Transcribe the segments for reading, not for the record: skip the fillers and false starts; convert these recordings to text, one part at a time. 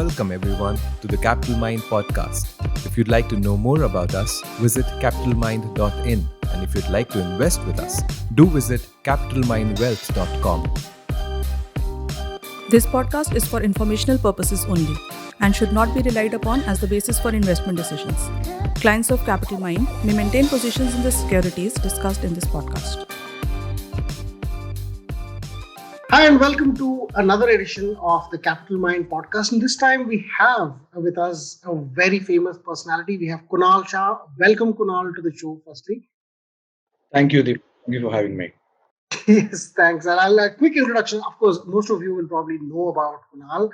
welcome everyone to the Capital Mind podcast. If you'd like to know more about us, visit capitalmind.in. And if you'd like to invest with us, do visit capitalmindwealth.com. This podcast is for informational purposes only and should not be relied upon as the basis for investment decisions. Clients of Capital Mind may maintain positions in the securities discussed in this podcast. Hi, and welcome to another edition of the Capital Mind podcast. And this time we have with us a very famous personality. We have Kunal Shah. Welcome, Kunal, to the show, firstly. Thank you, Deepak. Thank you for having me. Yes, thanks. And I'll a quick introduction. Of course, most of you will probably know about Kunal.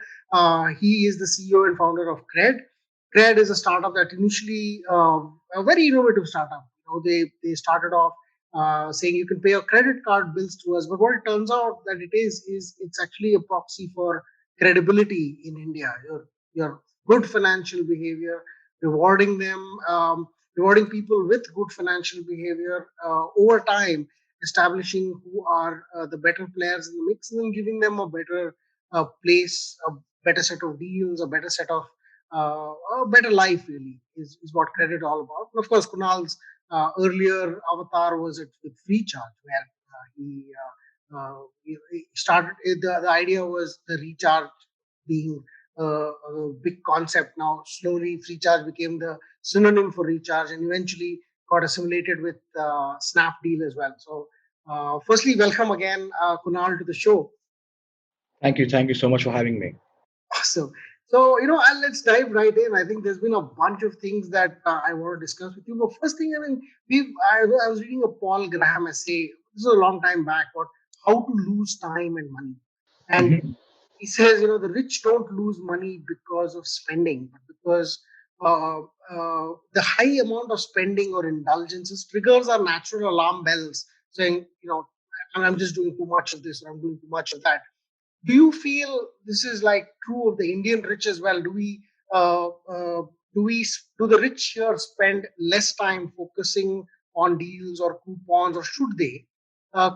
He is the CEO and founder of CRED. CRED is a startup that initially a very innovative startup. They started off saying you can pay your credit card bills to us, but what it turns out that it is it's actually a proxy for credibility in India. Your good financial behavior, rewarding them, rewarding people with good financial behavior over time, establishing who are the better players in the mix, and then giving them a better place, a better set of deals, a better life. Really is what credit all about. And of course, Kunal's earlier avatar was with Recharge, where he started. The idea was the recharge being a big concept. Now, slowly, Recharge became the synonym for recharge, and eventually got assimilated with Snapdeal as well. So, firstly, welcome again, Kunal, to the show. Thank you. Thank you so much for having me. Awesome. So, let's dive right in. I think there's been a bunch of things that I want to discuss with you. But first thing, I was reading a Paul Graham essay. This is a long time back, about how to lose time and money. And he says, the rich don't lose money because of spending, but because the high amount of spending or indulgences triggers our natural alarm bells saying, I'm just doing too much of this, or I'm doing too much of that. Do you feel this is like true of the Indian rich as well? Do the rich here spend less time focusing on deals or coupons, or should they,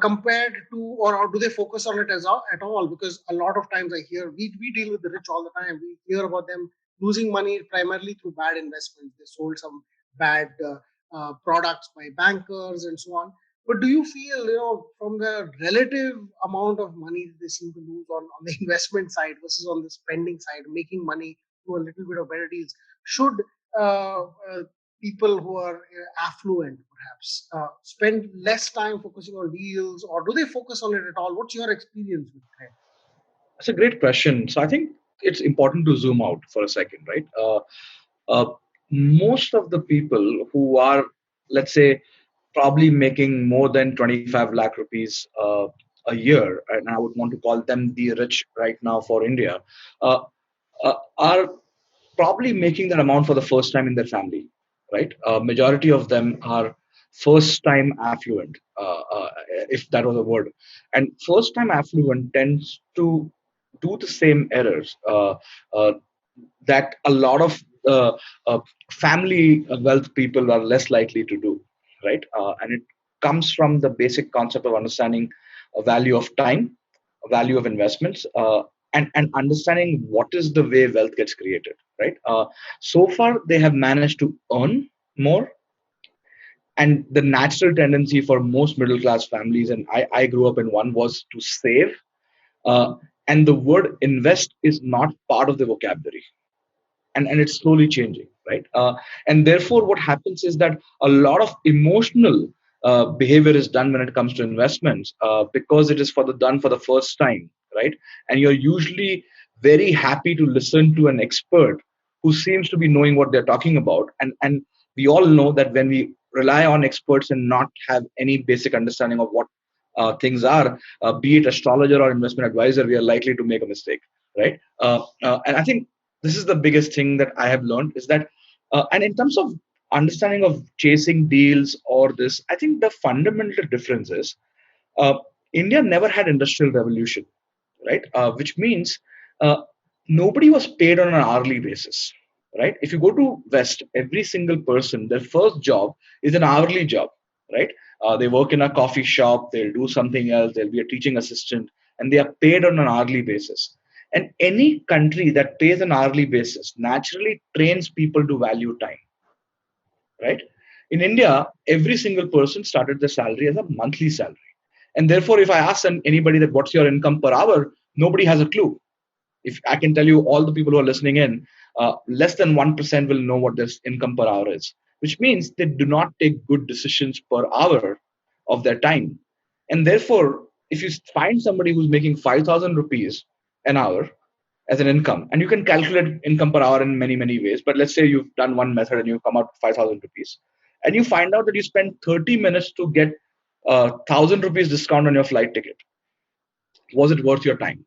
compared to, or do they focus on it at all? Because a lot of times I hear we deal with the rich all the time. We hear about them losing money primarily through bad investments. They sold some bad products by bankers and so on. But do you feel, from the relative amount of money that they seem to lose on the investment side versus on the spending side, making money through a little bit of better deals, should people who are affluent perhaps spend less time focusing on deals, or do they focus on it at all? What's your experience with that? That's a great question. So I think it's important to zoom out for a second, right? Most of the people who are, let's say, probably making more than 25 lakh rupees a year, and I would want to call them the rich right now for India, are probably making that amount for the first time in their family, right? Majority of them are first-time affluent, if that was a word. And first-time affluent tends to do the same errors that a lot of family wealth people are less likely to do, right? And it comes from the basic concept of understanding a value of time, a value of investments, and understanding what is the way wealth gets created, right? So far, they have managed to earn more. And the natural tendency for most middle class families, and I grew up in one, was to save. And the word invest is not part of the vocabulary. And it's slowly changing, right? And therefore, what happens is that a lot of emotional behavior is done when it comes to investments because it is done for the first time, right? And you're usually very happy to listen to an expert who seems to be knowing what they're talking about. And we all know that when we rely on experts and not have any basic understanding of what things are, be it astrologer or investment advisor, we are likely to make a mistake, right? And I think this is the biggest thing that I have learned is that, and in terms of understanding of chasing deals or this, I think the fundamental difference is India never had industrial revolution, right? Which means nobody was paid on an hourly basis, right? If you go to West, every single person, their first job is an hourly job, right? They work in a coffee shop, they'll do something else, they'll be a teaching assistant, and they are paid on an hourly basis. And any country that pays an hourly basis naturally trains people to value time, right? In India, every single person started their salary as a monthly salary. And therefore, if I ask anybody that what's your income per hour, nobody has a clue. If I can tell you, all the people who are listening in, less than 1% will know what their income per hour is, which means they do not take good decisions per hour of their time. And therefore, if you find somebody who's making 5,000 rupees an hour as an income, and you can calculate income per hour in many, many ways, but let's say you've done one method and you come out with 5,000 rupees, and you find out that you spend 30 minutes to get 1,000 rupees discount on your flight ticket. Was it worth your time?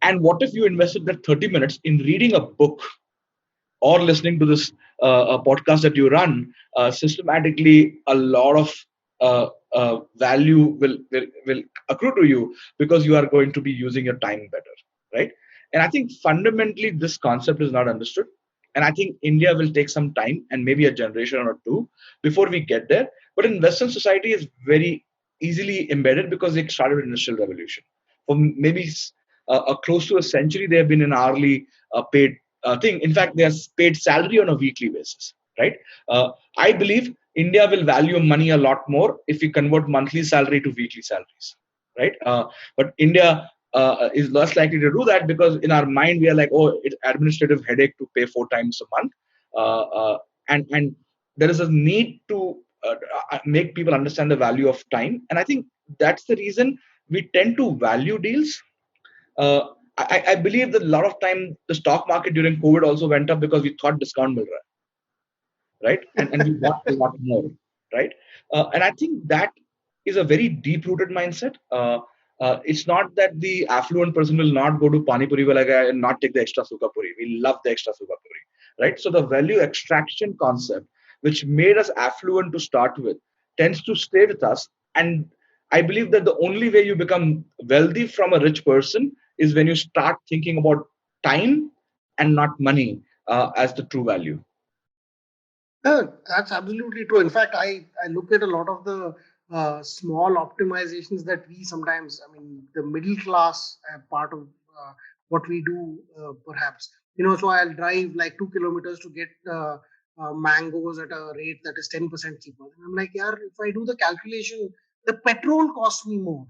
And what if you invested that 30 minutes in reading a book or listening to this a podcast that you run? Systematically, a lot of value will accrue to you because you are going to be using your time better, right? And I think fundamentally this concept is not understood. And I think India will take some time and maybe a generation or two before we get there. But in Western society, is very easily embedded because they started with industrial revolution. For maybe close to a century, they have been an hourly paid thing. In fact, they are paid salary on a weekly basis, right? I believe India will value money a lot more if we convert monthly salary to weekly salaries, right? But India is less likely to do that because in our mind we are like, oh, it's administrative headache to pay 4 times a month, and there is a need to make people understand the value of time, and I think that's the reason we tend to value deals. uh, I believe that a lot of time the stock market during COVID also went up because we thought discount will run, right? And we bought a lot more, right? And I think that is a very deep-rooted mindset. It's not that the affluent person will not go to Pani Puri wala gaya and not take the extra Sukha Puri. We love the extra Sukha Puri, right? So the value extraction concept, which made us affluent to start with, tends to stay with us. And I believe that the only way you become wealthy from a rich person is when you start thinking about time and not money as the true value. That's absolutely true. In fact, I look at a lot of the small optimizations that we sometimes, I mean, the middle class part of what we do, perhaps. So I'll drive like 2 kilometers to get mangoes at a rate that is 10% cheaper. And I'm like, yeah, if I do the calculation, the petrol costs me more.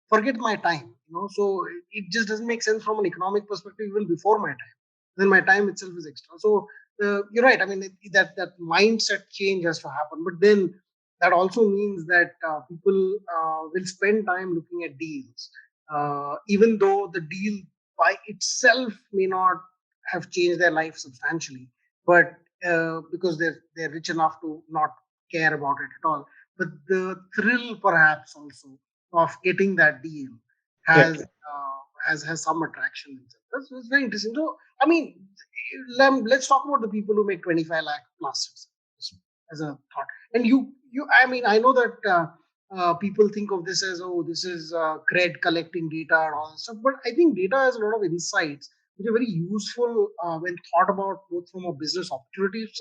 Forget my time. So it just doesn't make sense from an economic perspective, even before my time. Then my time itself is extra. So you're right. I mean, that mindset change has to happen. But then that also means that people will spend time looking at deals, even though the deal by itself may not have changed their life substantially, but because they're rich enough to not care about it at all. But the thrill, perhaps, also of getting that deal has Correct. has some attraction in itself. That's very interesting. So, I mean, let's talk about the people who make 25 lakh plus as a thought. And I mean, I know that people think of this as, oh, this is CRED collecting data and all that stuff, but I think data has a lot of insights which are very useful when thought about both from a business opportunity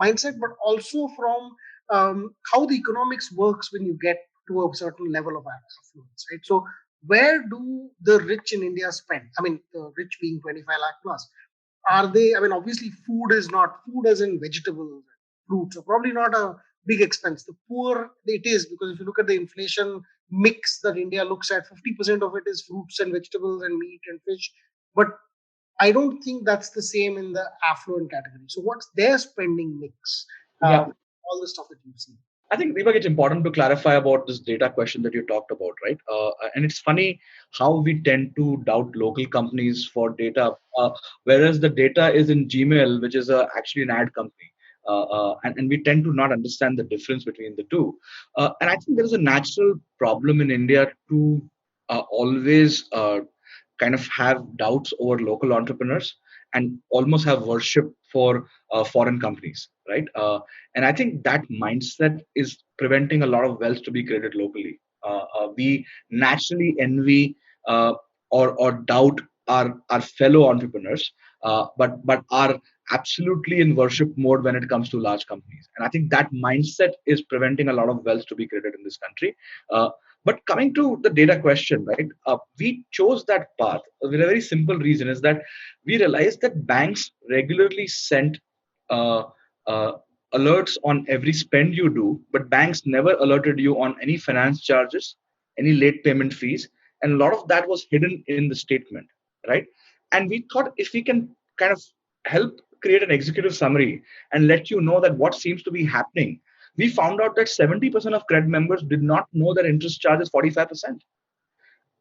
mindset, but also from how the economics works when you get to a certain level of affluence, right? So, where do the rich in India spend? I mean, the rich being 25 lakh plus, are they? I mean, obviously, food is not food as in vegetables, fruits, are probably not a big expense. The poor it is, because if you look at the inflation mix that India looks at, 50% of it is fruits and vegetables and meat and fish. But I don't think that's the same in the affluent category. So, what's their spending mix? Yeah. All the stuff that you've seen. I think, Deepak, it's important to clarify about this data question that you talked about, right? And it's funny how we tend to doubt local companies for data, whereas the data is in Gmail, which is actually an ad company. And we tend to not understand the difference between the two. And I think there is a natural problem in India to always kind of have doubts over local entrepreneurs and almost have worship for foreign companies, right? And I think that mindset is preventing a lot of wealth to be created locally. We naturally envy or doubt our fellow entrepreneurs, but are absolutely in worship mode when it comes to large companies. And I think that mindset is preventing a lot of wealth to be created in this country. But coming to the data question, right? We chose that path with a very simple reason is that we realized that banks regularly sent uh, uh, alerts on every spend you do, but banks never alerted you on any finance charges, any late payment fees, and a lot of that was hidden in the statement, right? And we thought if we can kind of help create an executive summary and let you know that what seems to be happening, we found out that 70% of CRED members did not know that interest charge is 45%.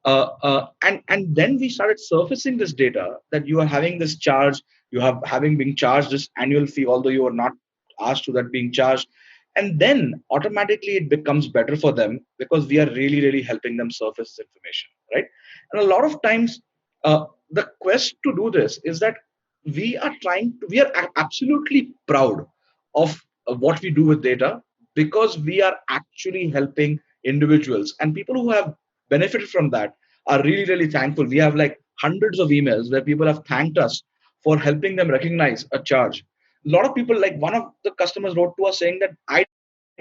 And then we started surfacing this data that you are having this charge, you have having been charged this annual fee, although you are not asked to that being charged. And then automatically it becomes better for them because we are really, really helping them surface this information, right? And a lot of times, the quest to do this is that we are absolutely proud of what we do with data because we are actually helping individuals and people who have benefited from that are really, really thankful. We have like hundreds of emails where people have thanked us for helping them recognize a charge. A lot of people, like one of the customers wrote to us saying that I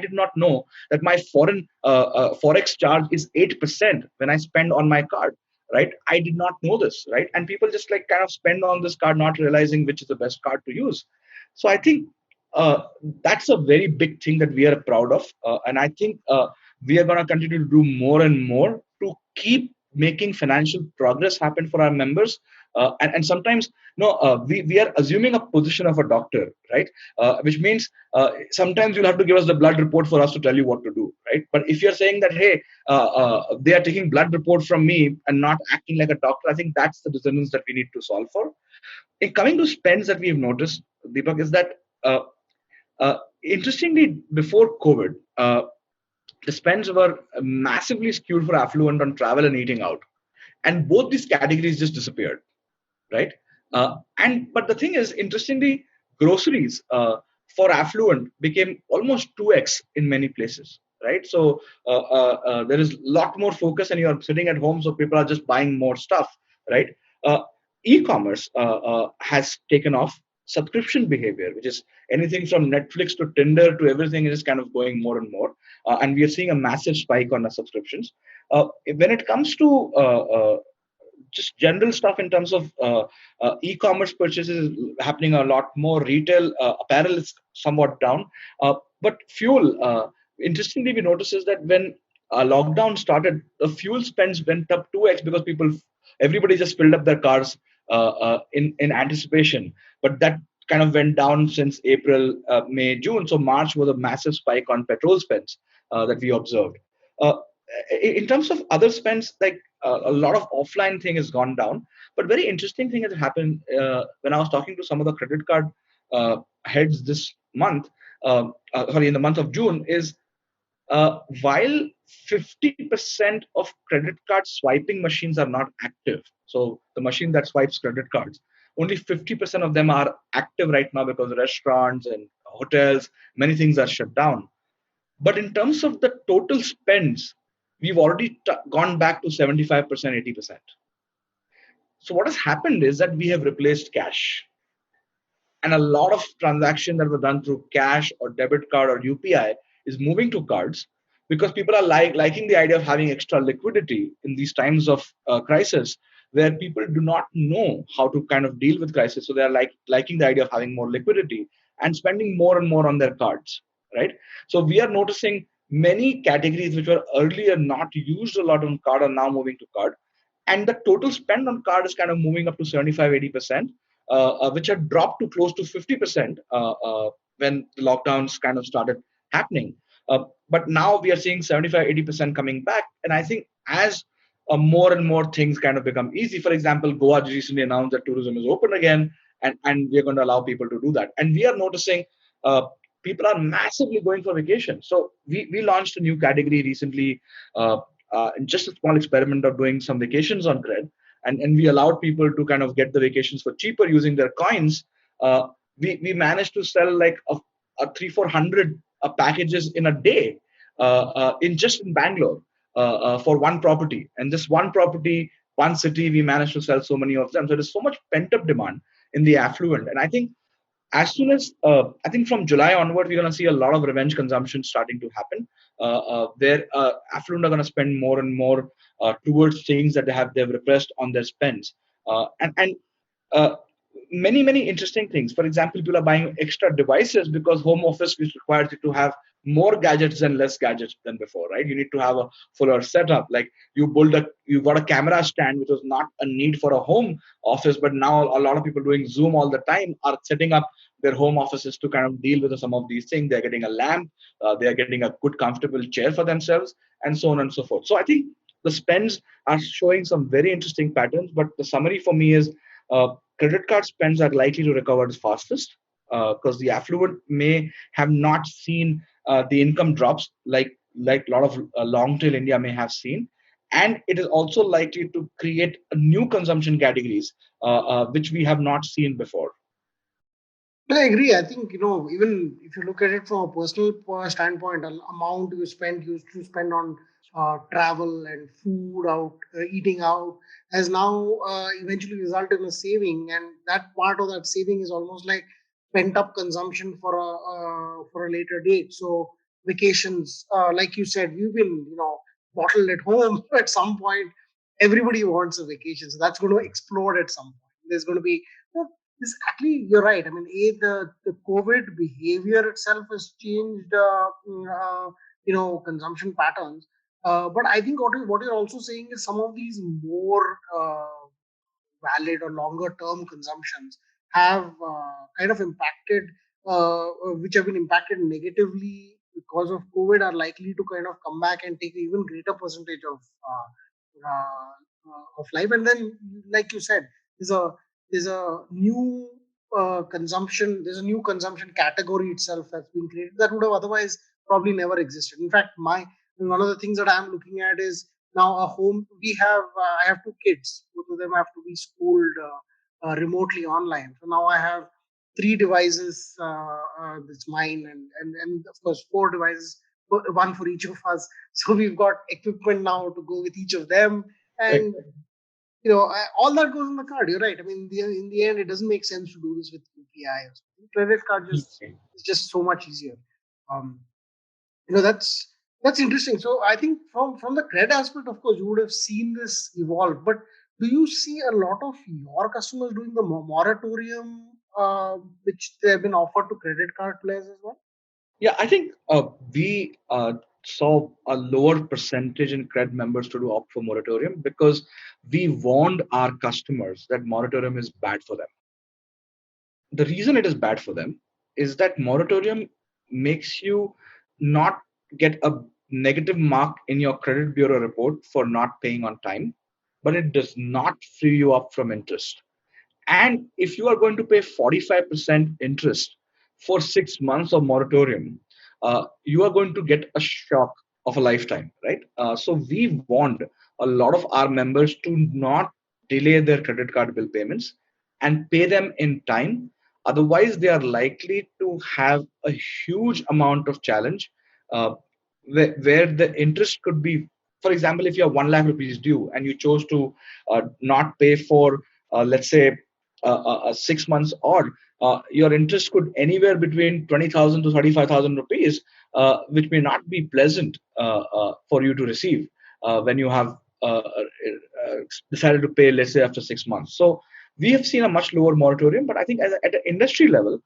did not know that my foreign forex charge is 8% when I spend on my card, right? I did not know this, right? And people just like kind of spend on this card, not realizing which is the best card to use. So I think uh, that's a very big thing that we are proud of, and I think we are going to continue to do more and more to keep making financial progress happen for our members. And sometimes we are assuming a position of a doctor, right? Which means sometimes you'll have to give us the blood report for us to tell you what to do, right? But if you're saying that, hey, they are taking blood report from me and not acting like a doctor, I think that's the dissonance that we need to solve for. In coming to spends that we've noticed, Deepak, is that interestingly, before COVID, the spends were massively skewed for affluent on travel and eating out, and both these categories just disappeared, right? And but the thing is, interestingly, groceries for affluent became almost 2x in many places, right? So there is a lot more focus, and you're sitting at home, so people are just buying more stuff, right? Uh, E-commerce has taken off. Subscription behavior, which is anything from Netflix to Tinder to everything, is kind of going more and more, and we are seeing a massive spike on the subscriptions. When it comes to just general stuff in terms of e-commerce purchases happening a lot more, retail apparel is somewhat down, but fuel, interestingly we noticed is that when lockdown started, the fuel spends went up 2x because everybody just filled up their cars in anticipation, but that kind of went down since April, May, June. So March was a massive spike on petrol spends that we observed. uh, in terms of other spends, like a lot of offline thing has gone down. But very interesting thing has happened when I was talking to some of the credit card heads this month. Sorry, in the month of June, is while 50% of credit card swiping machines are not active, so the machine that swipes credit cards, only 50% of them are active right now because restaurants and hotels, many things are shut down. But in terms of the total spends, we've already gone back to 75%, 80%. So what has happened is that we have replaced cash. And a lot of transactions that were done through cash or debit card or UPI is moving to cards because people are liking the idea of having extra liquidity in these times of crisis where people do not know how to kind of deal with crisis. So they are liking the idea of having more liquidity and spending more and more on their cards, right? So we are noticing many categories which were earlier not used a lot on card are now moving to card. And the total spend on card is kind of moving up to 75, 80%, which had dropped to close to 50% when the lockdowns kind of started happening. But now we are seeing 75, 80% coming back. And I think as more and more things kind of become easy, for example, Goa recently announced that tourism is open again, and we're going to allow people to do that. And we are noticing people are massively going for vacation. So we launched a new category recently, just a small experiment of doing some vacations on CRED, and we allowed people to kind of get the vacations for cheaper using their coins. We managed to sell like a 300-400 packages in a day in Bangalore for one property, and this one property, one city, we managed to sell so many of them. So there's so much pent up demand in the affluent, and I think as soon as I think from July onward, we're going to see a lot of revenge consumption starting to happen. Where affluent are going to spend more and more towards things that they've repressed on their spends, and uh, many interesting things. For example, people are buying extra devices because home office which requires you to have more gadgets and less gadgets than before, right? You need to have a fuller setup. Like you got a camera stand, which was not a need for a home office, but now a lot of people doing Zoom all the time are setting up their home offices to kind of deal with some of these things. They're getting a lamp, they are getting a good comfortable chair for themselves, and so on and so forth. So I think the spends are showing some very interesting patterns. But the summary for me is credit card spends are likely to recover the fastest because the affluent may have not seen the income drops like a lot of long tail India may have seen, and it is also likely to create a new consumption categories which we have not seen before. I agree. I think, even if you look at it from a personal standpoint, the amount used to spend on travel and food out, eating out, has now eventually resulted in a saving, and that part of that saving is almost like pent up consumption for a later date. So vacations, like you said, we've been bottled at home. At some point, everybody wants a vacation, so that's going to explode at some point. There's going to be this actually, you're right. I mean, the COVID behavior itself has changed, consumption patterns. But I think what you're also saying is some of these more valid or longer term consumptions have kind of impacted, which have been impacted negatively because of COVID, are likely to kind of come back and take an even greater percentage of life. And then, like you said, there's a there's a new there's a new consumption category itself that's been created that would have otherwise probably never existed. In fact, my one of the things that I'm looking at is now a home. I have two kids. Both of them have to be schooled remotely online. So now I have three devices. That's mine, and of course four devices, one for each of us. So we've got equipment now to go with each of them, Correct. and all that goes on the card. You're right. I mean, in the end, it doesn't make sense to do this with UPI or something. Credit card just is just so much easier. Um, that's interesting. So I think from the credit aspect, of course, you would have seen this evolve. But do you see a lot of your customers doing the moratorium, which they have been offered to credit card players as well? Yeah, I think we saw a lower percentage in CRED members to do opt for moratorium because we warned our customers that moratorium is bad for them. The reason it is bad for them is that moratorium makes you not get a negative mark in your credit bureau report for not paying on time, but it does not free you up from interest. And if you are going to pay 45% interest for 6 months of moratorium, you are going to get a shock of a lifetime, right? So we warned a lot of our members to not delay their credit card bill payments and pay them in time. Otherwise, they are likely to have a huge amount of challenge where the interest could be, for example, if you have 1 lakh rupees due and you chose to not pay for, let's say, 6 months odd, your interest could anywhere between 20,000 to 35,000 rupees, which may not be pleasant for you to receive when you have decided to pay, let's say, after 6 months. So we have seen a much lower moratorium, but I think at an industry level,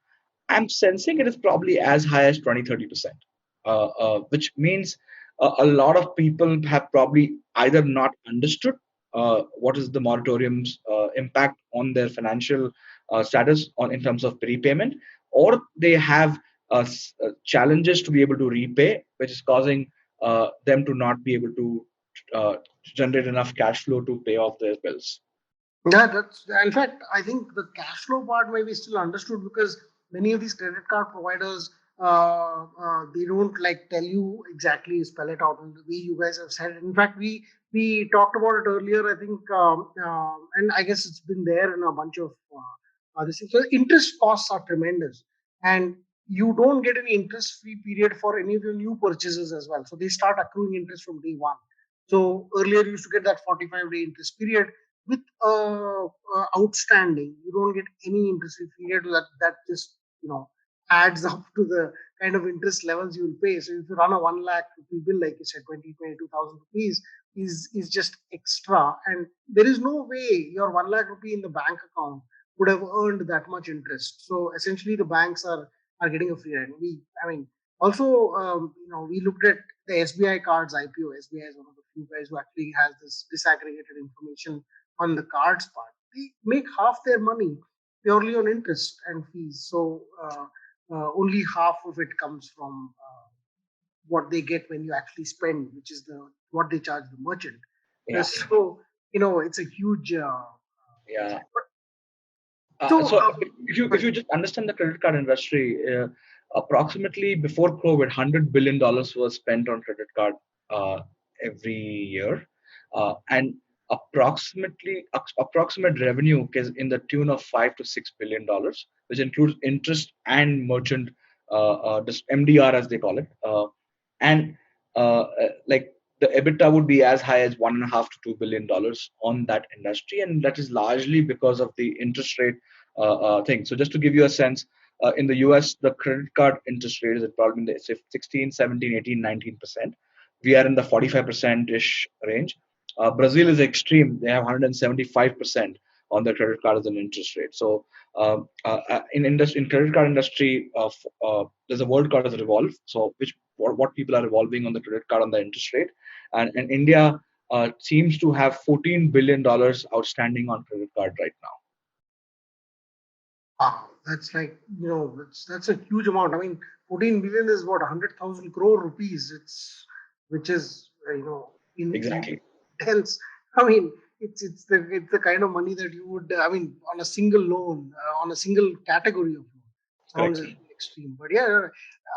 I'm sensing it is probably as high as 20-30%, which means a lot of people have probably either not understood what is the moratorium's impact on their financial status on in terms of prepayment, or they have challenges to be able to repay, which is causing them to not be able to uh, generate enough cash flow to pay off their bills. Yeah, that's in fact, I think the cash flow part may be still understood because many of these credit card providers they don't like tell you exactly spell it out in the way you guys have said it. In fact, we talked about it earlier. I think, and I guess it's been there in a bunch of other things. So interest costs are tremendous, and you don't get any interest free period for any of your new purchases as well. So they start accruing interest from day one. So earlier you used to get that 45-day interest period with outstanding. You don't get any interest free period that just you know, adds up to the kind of interest levels you will pay. So if you run a 1 lakh rupee bill, like you said, 22,000 rupees is just extra. And there is no way your 1 lakh rupee in the bank account would have earned that much interest. So essentially the banks are getting a free ride. I mean, also, we looked at the SBI cards IPO. SBI is one of the few guys who actually has this disaggregated information on the cards part. They make half their money purely on interest and fees. So only half of it comes from what they get when you actually spend, which is the what they charge the merchant. Yeah. So it's a huge. Yeah. So So if you just understand the credit card industry, approximately before COVID, $100 billion was spent on credit card every year, and approximate revenue is in the tune of $5 to $6 billion, which includes interest and merchant, just MDR as they call it, and like the EBITDA would be as high as $1.5 to $2 billion on that industry, and that is largely because of the interest rate thing. So just to give you a sense, in the US, the credit card interest rate is probably in the 16, 17, 18, 19%. We are in the 45% ish range. Brazil is extreme. They have 175% on their credit card as an interest rate. So in credit card industry, there's a word called as revolve. So what people are revolving on the credit card on the interest rate, and India seems to have $14 billion outstanding on credit card right now. wow, that's like that's a huge amount. I mean, 14 billion is what 100,000 crore rupees. It's which is in Exactly. hence. I mean, it's the kind of money that you would. I mean, on a single loan, on a single category of loan, sounds a Correct. little extreme. But yeah,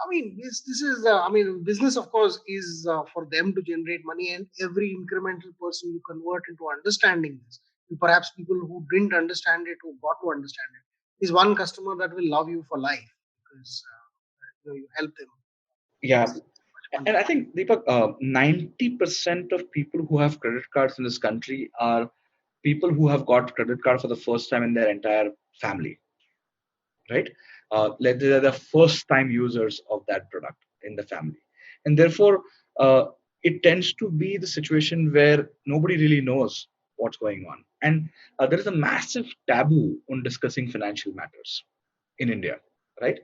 I mean, this is. I mean, business of course is for them to generate money, and every incremental person you convert into understanding this, and perhaps people who didn't understand it who got to understand it, is one customer that will love you for life because you help them Yeah. save much money. And I think, Deepak, 90% of people who have credit cards in this country are people who have got credit card for the first time in their entire family, right? Like they are the first time users of that product in the family. And therefore, it tends to be the situation where nobody really knows what's going on. And there is a massive taboo on discussing financial matters in India, right?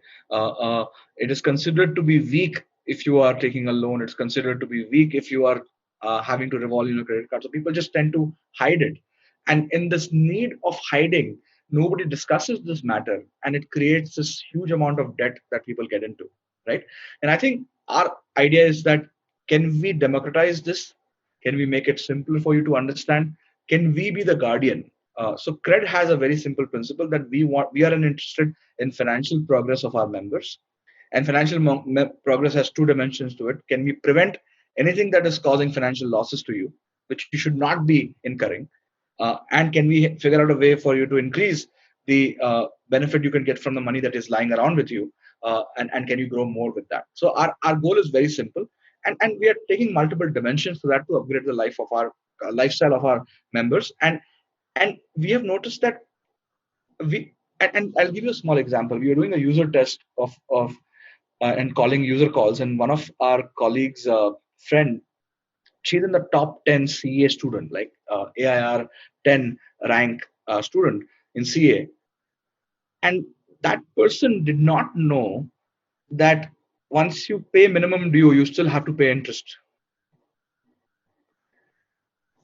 It is considered to be weak if you are taking a loan. It's considered to be weak if you are having to revolve your credit card. So people just tend to hide it, and in this need of hiding, nobody discusses this matter, and it creates this huge amount of debt that people get into, right? And I think our idea is that can we democratize this? Can we make it simple for you to understand? Can we be the guardian? So CRED has a very simple principle that we are interested in financial progress of our members, and financial progress has two dimensions to it. Can we prevent anything that is causing financial losses to you, which you should not be incurring? And can we figure out a way for you to increase the benefit you can get from the money that is lying around with you? And can you grow more with that? So our goal is very simple. And we are taking multiple dimensions to that to upgrade the life of our lifestyle of our members. And we have noticed that we and I'll give you a small example. We are doing a user test of and calling user calls, and one of our colleagues' friend, she's in the top 10 CA student, like AIR 10 rank student in CA, and that person did not know that once you pay minimum due, you still have to pay interest.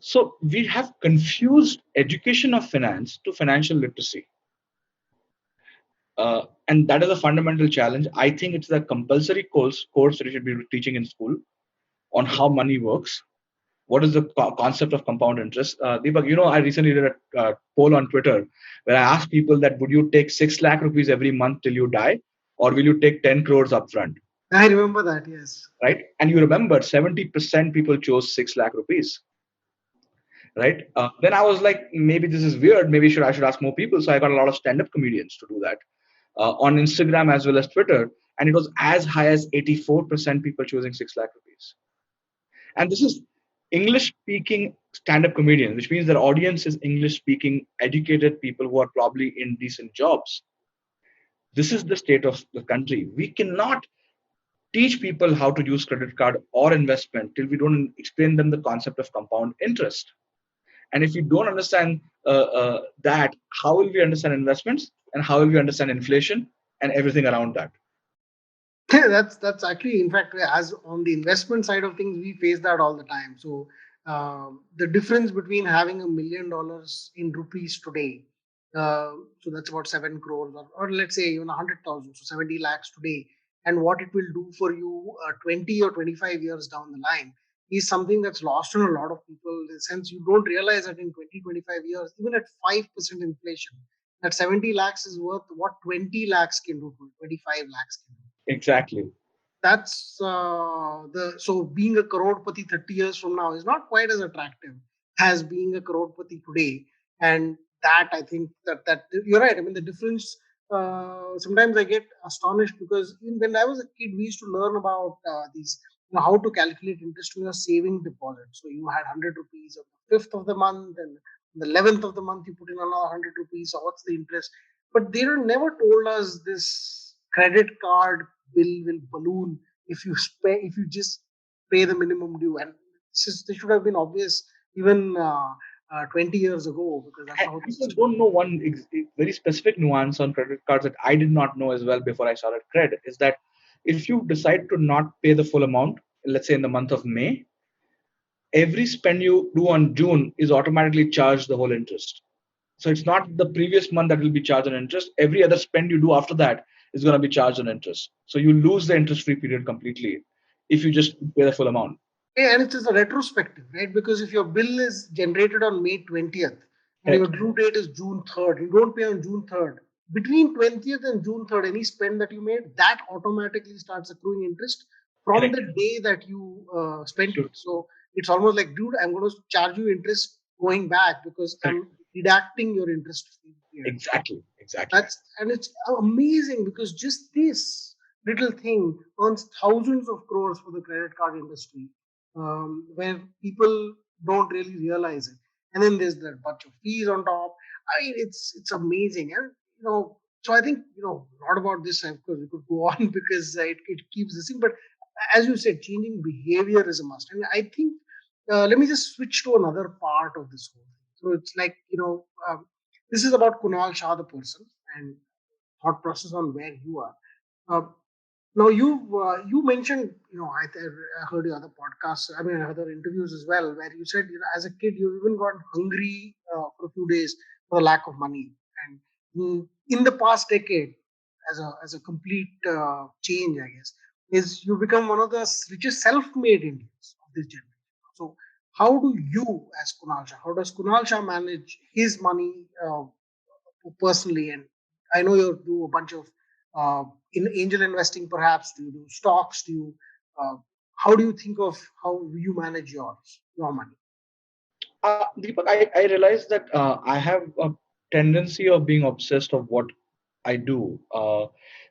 So we have confused education of finance to financial literacy. And that is a fundamental challenge. I think it's a compulsory course that you should be teaching in school on how money works. What is the concept of compound interest? Deepak, I recently did a poll on Twitter where I asked people that would you take 6 lakh rupees every month till you die, or will you take 10 crores upfront? I remember that. Yes. Right? And you remember 70% people chose 6 lakh rupees. Right? Then I was like, maybe this is weird. Maybe I should ask more people. So I got a lot of stand-up comedians to do that on Instagram as well as Twitter. And it was as high as 84% people choosing 6 lakh rupees. And this is English speaking stand-up comedians, which means their audience is English speaking educated people who are probably in decent jobs. This is the state of the country. We cannot teach people how to use credit card or investment till we don't explain them the concept of compound interest. And if we don't understand that, how will we understand investments, and how will we understand inflation and everything around that? That's actually, in fact, as on the investment side of things, we face that all the time. So the difference between having $1 million in rupees today, so that's about 7 crores, or let's say even 100,000, so 70 lakhs today, and what it will do for you 20 or 25 years down the line is something that's lost on a lot of people. In the sense, you don't realize that in 20, 25 years, even at 5% inflation, that 70 lakhs is worth what 20 lakhs can do, to 25 lakhs can do. Exactly. That's the so being a crorepati 30 years from now is not quite as attractive as being a crorepati today. And that, I think that you're right. I mean, the difference, sometimes I get astonished because when I was a kid, we used to learn about these, how to calculate interest on your saving deposit. So you had 100 rupees on the 5th of the month, and on the 11th of the month you put in another 100 rupees. So what's the interest? But they never told us this credit card bill will balloon if you just pay the minimum due. And this should have been obvious even 20 years ago, because that's And how the people system. don't know one very specific nuance on credit cards that I did not know as well before I started credit, is that if you decide to not pay the full amount, let's say in the month of May, every spend you do on June is automatically charged the whole interest. So it's not the previous month that will be charged on interest. Every other spend you do after that is going to be charged on interest. So you lose the interest-free period completely if you just pay the full amount. Yeah, and it is a retrospective, right? Because if your bill is generated on May 20th and your Correct. due date is June 3rd, you don't pay on June 3rd. Between 20th and June 3rd, any spend that you made, that automatically starts accruing interest from Correct. the day that you spent it. Absolutely. So it's almost like, dude, I'm going to charge you interest going back because Correct. I'm deducting your interest period. Exactly. Exactly. That's and it's amazing because just this little thing earns thousands of crores for the credit card industry, where people don't really realize it. And then there's that bunch of fees on top. I mean, it's amazing, and So I think a lot about this. Of course, we could go on because it keeps this thing. But as you said, changing behavior is a must. And I think let me just switch to another part of this whole thing. So it's like this is about Kunal Shah, the person, and thought process on where you are. Uh, Now you mentioned, I heard your other podcasts. I mean, other interviews as well, where you said, as a kid you even got hungry for a few days for the lack of money, and in the past decade, as a complete change, I guess, is you become one of the richest self-made Indians of this generation. So how do you, as Kunal Shah, how does Kunal Shah manage his money personally? And I know you do a bunch of in angel investing, perhaps. Do you do stocks? How do you think of how you manage your money? Deepak, I realized that I have a tendency of being obsessed of what I do.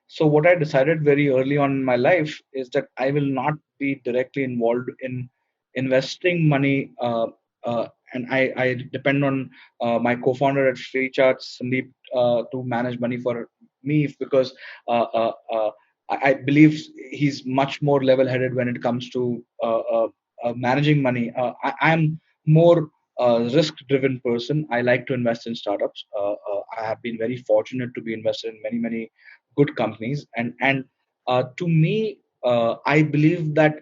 So what I decided very early on in my life is that I will not be directly involved in investing money, and I depend on my co-founder at FreeCharge, Sandeep, to manage money for me, because uh, uh, uh, I believe he's much more level-headed when it comes to managing money. I'm more risk-driven person. I like to invest in startups. I have been very fortunate to be invested in many good companies, and to me, I believe that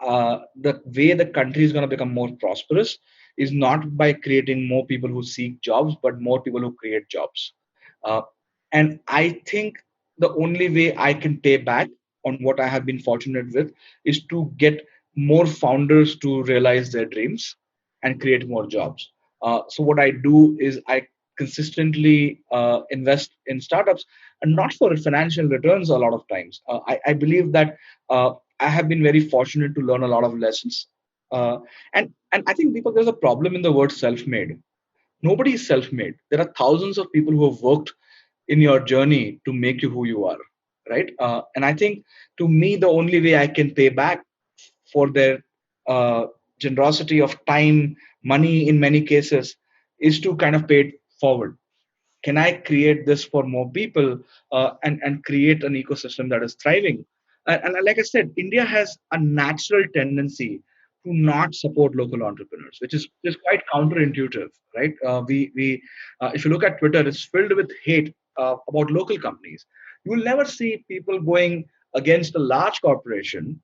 the way the country is going to become more prosperous is not by creating more people who seek jobs, but more people who create jobs. Uh, and I think the only way I can pay back on what I have been fortunate with is to get more founders to realize their dreams and create more jobs. So what I do is I consistently invest in startups, and not for financial returns a lot of times. I believe that I have been very fortunate to learn a lot of lessons. And I think, Deepak, there's a problem in the word self-made. Nobody is self-made. There are thousands of people who have worked in your journey to make you who you are, right? And I think, to me, the only way I can pay back for their uh, generosity of time, money in many cases, is to kind of pay it forward. Can I create this for more people, and create an ecosystem that is thriving? And like I said, India has a natural tendency to not support local entrepreneurs, which is quite counterintuitive, right? We if you look at Twitter, it's filled with hate about local companies. You will never see people going against a large corporation,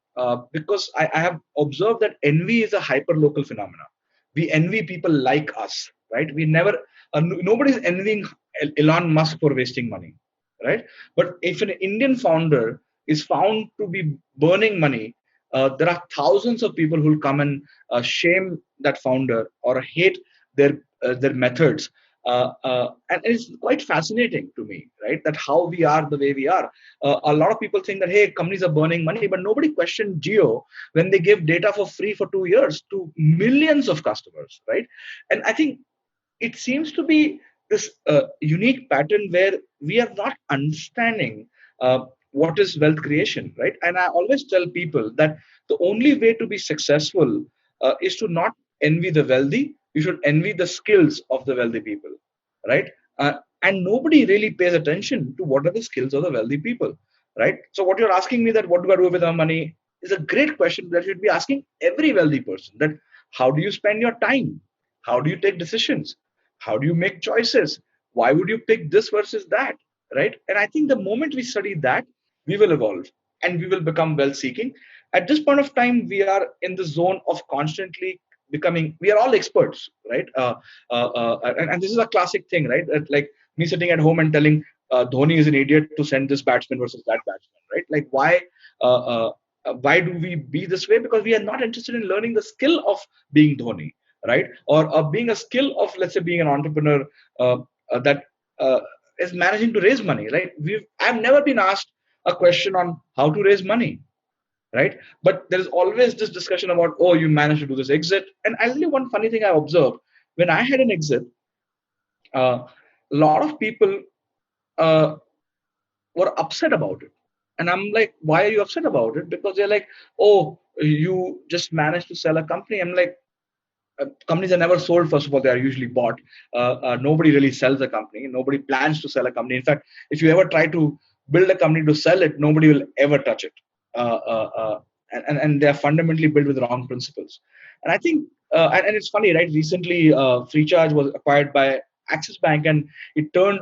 because I have observed that envy is a hyper local phenomena. We envy people like us, right? We never, nobody's envying Elon Musk for wasting money, right? But if an Indian founder is found to be burning money, there are thousands of people who will come and shame that founder or hate their methods. And it's quite fascinating to me, right? That how we are the way we are. A lot of people think that, hey, companies are burning money, but nobody questioned Geo when they gave data for free for 2 years to millions of customers, right? And I think it seems to be this unique pattern where we are not understanding what is wealth creation, right? And I always tell people that the only way to be successful is to not envy the wealthy. You should envy the skills of the wealthy people, right? And nobody really pays attention to what are the skills of the wealthy people, right? So what you're asking me, that what do I do with my money, is a great question that you should be asking every wealthy person. That how do you spend your time? How do you take decisions? How do you make choices? Why would you pick this versus that, right? And I think the moment we study that, we will evolve and we will become well seeking. At this point of time, we are in the zone of constantly becoming, we are all experts, right? And this is a classic thing, right? Like me sitting at home and telling Dhoni is an idiot to send this batsman versus that batsman, right? Like why do we be this way? Because we are not interested in learning the skill of being Dhoni, right? Or being a skill of, let's say, being an entrepreneur that is managing to raise money, right? I've never been asked a question on how to raise money, right? But there is always this discussion about, oh, you managed to do this exit. And I'll tell you one funny thing I observed. When I had an exit, a lot of people uh, were upset about it. And I'm like, why are you upset about it? Because they're like, oh, you just managed to sell a company. I'm like, companies are never sold. First of all, they are usually bought. Nobody really sells a company. Nobody plans to sell a company. In fact, if you ever try to build a company to sell it, nobody will ever touch it. Uh, uh, uh, and they are fundamentally built with wrong principles. And I think, and it's funny, right? Recently, Freecharge was acquired by Axis Bank, and it turned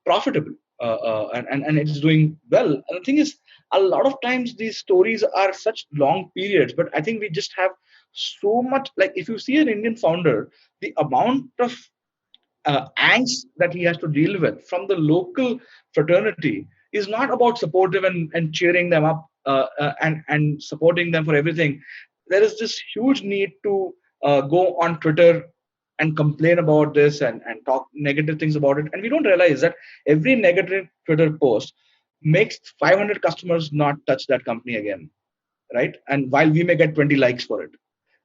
profitable, and it's doing well. And the thing is, a lot of times these stories are such long periods, but I think we just have so much. Like if you see an Indian founder, the amount of angst that he has to deal with from the local fraternity is not about supportive and cheering them up, and supporting them for everything. There is this huge need to go on Twitter and complain about this and talk negative things about it. And we don't realize that every negative Twitter post makes 500 customers not touch that company again, right? And while we may get 20 likes for it,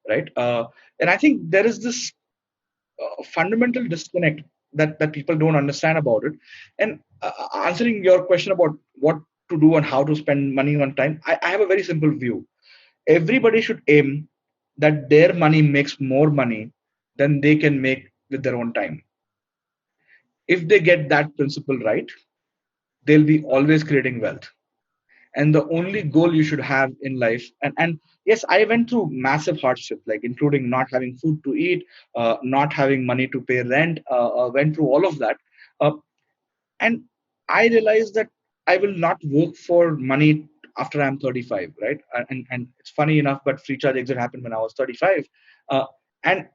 right? And I think there is this fundamental disconnect that people don't understand about it. And answering your question about what to do and how to spend money on time, I have a very simple view. Everybody should aim that their money makes more money than they can make with their own time. If they get that principle right, they'll be always creating wealth. And the only goal you should have in life, and yes, I went through massive hardship, like including not having food to eat, not having money to pay rent, went through all of that, uh, and I realized that I will not work for money after I'm 35, right? And it's funny enough, but free charge exit happened when I was 35. And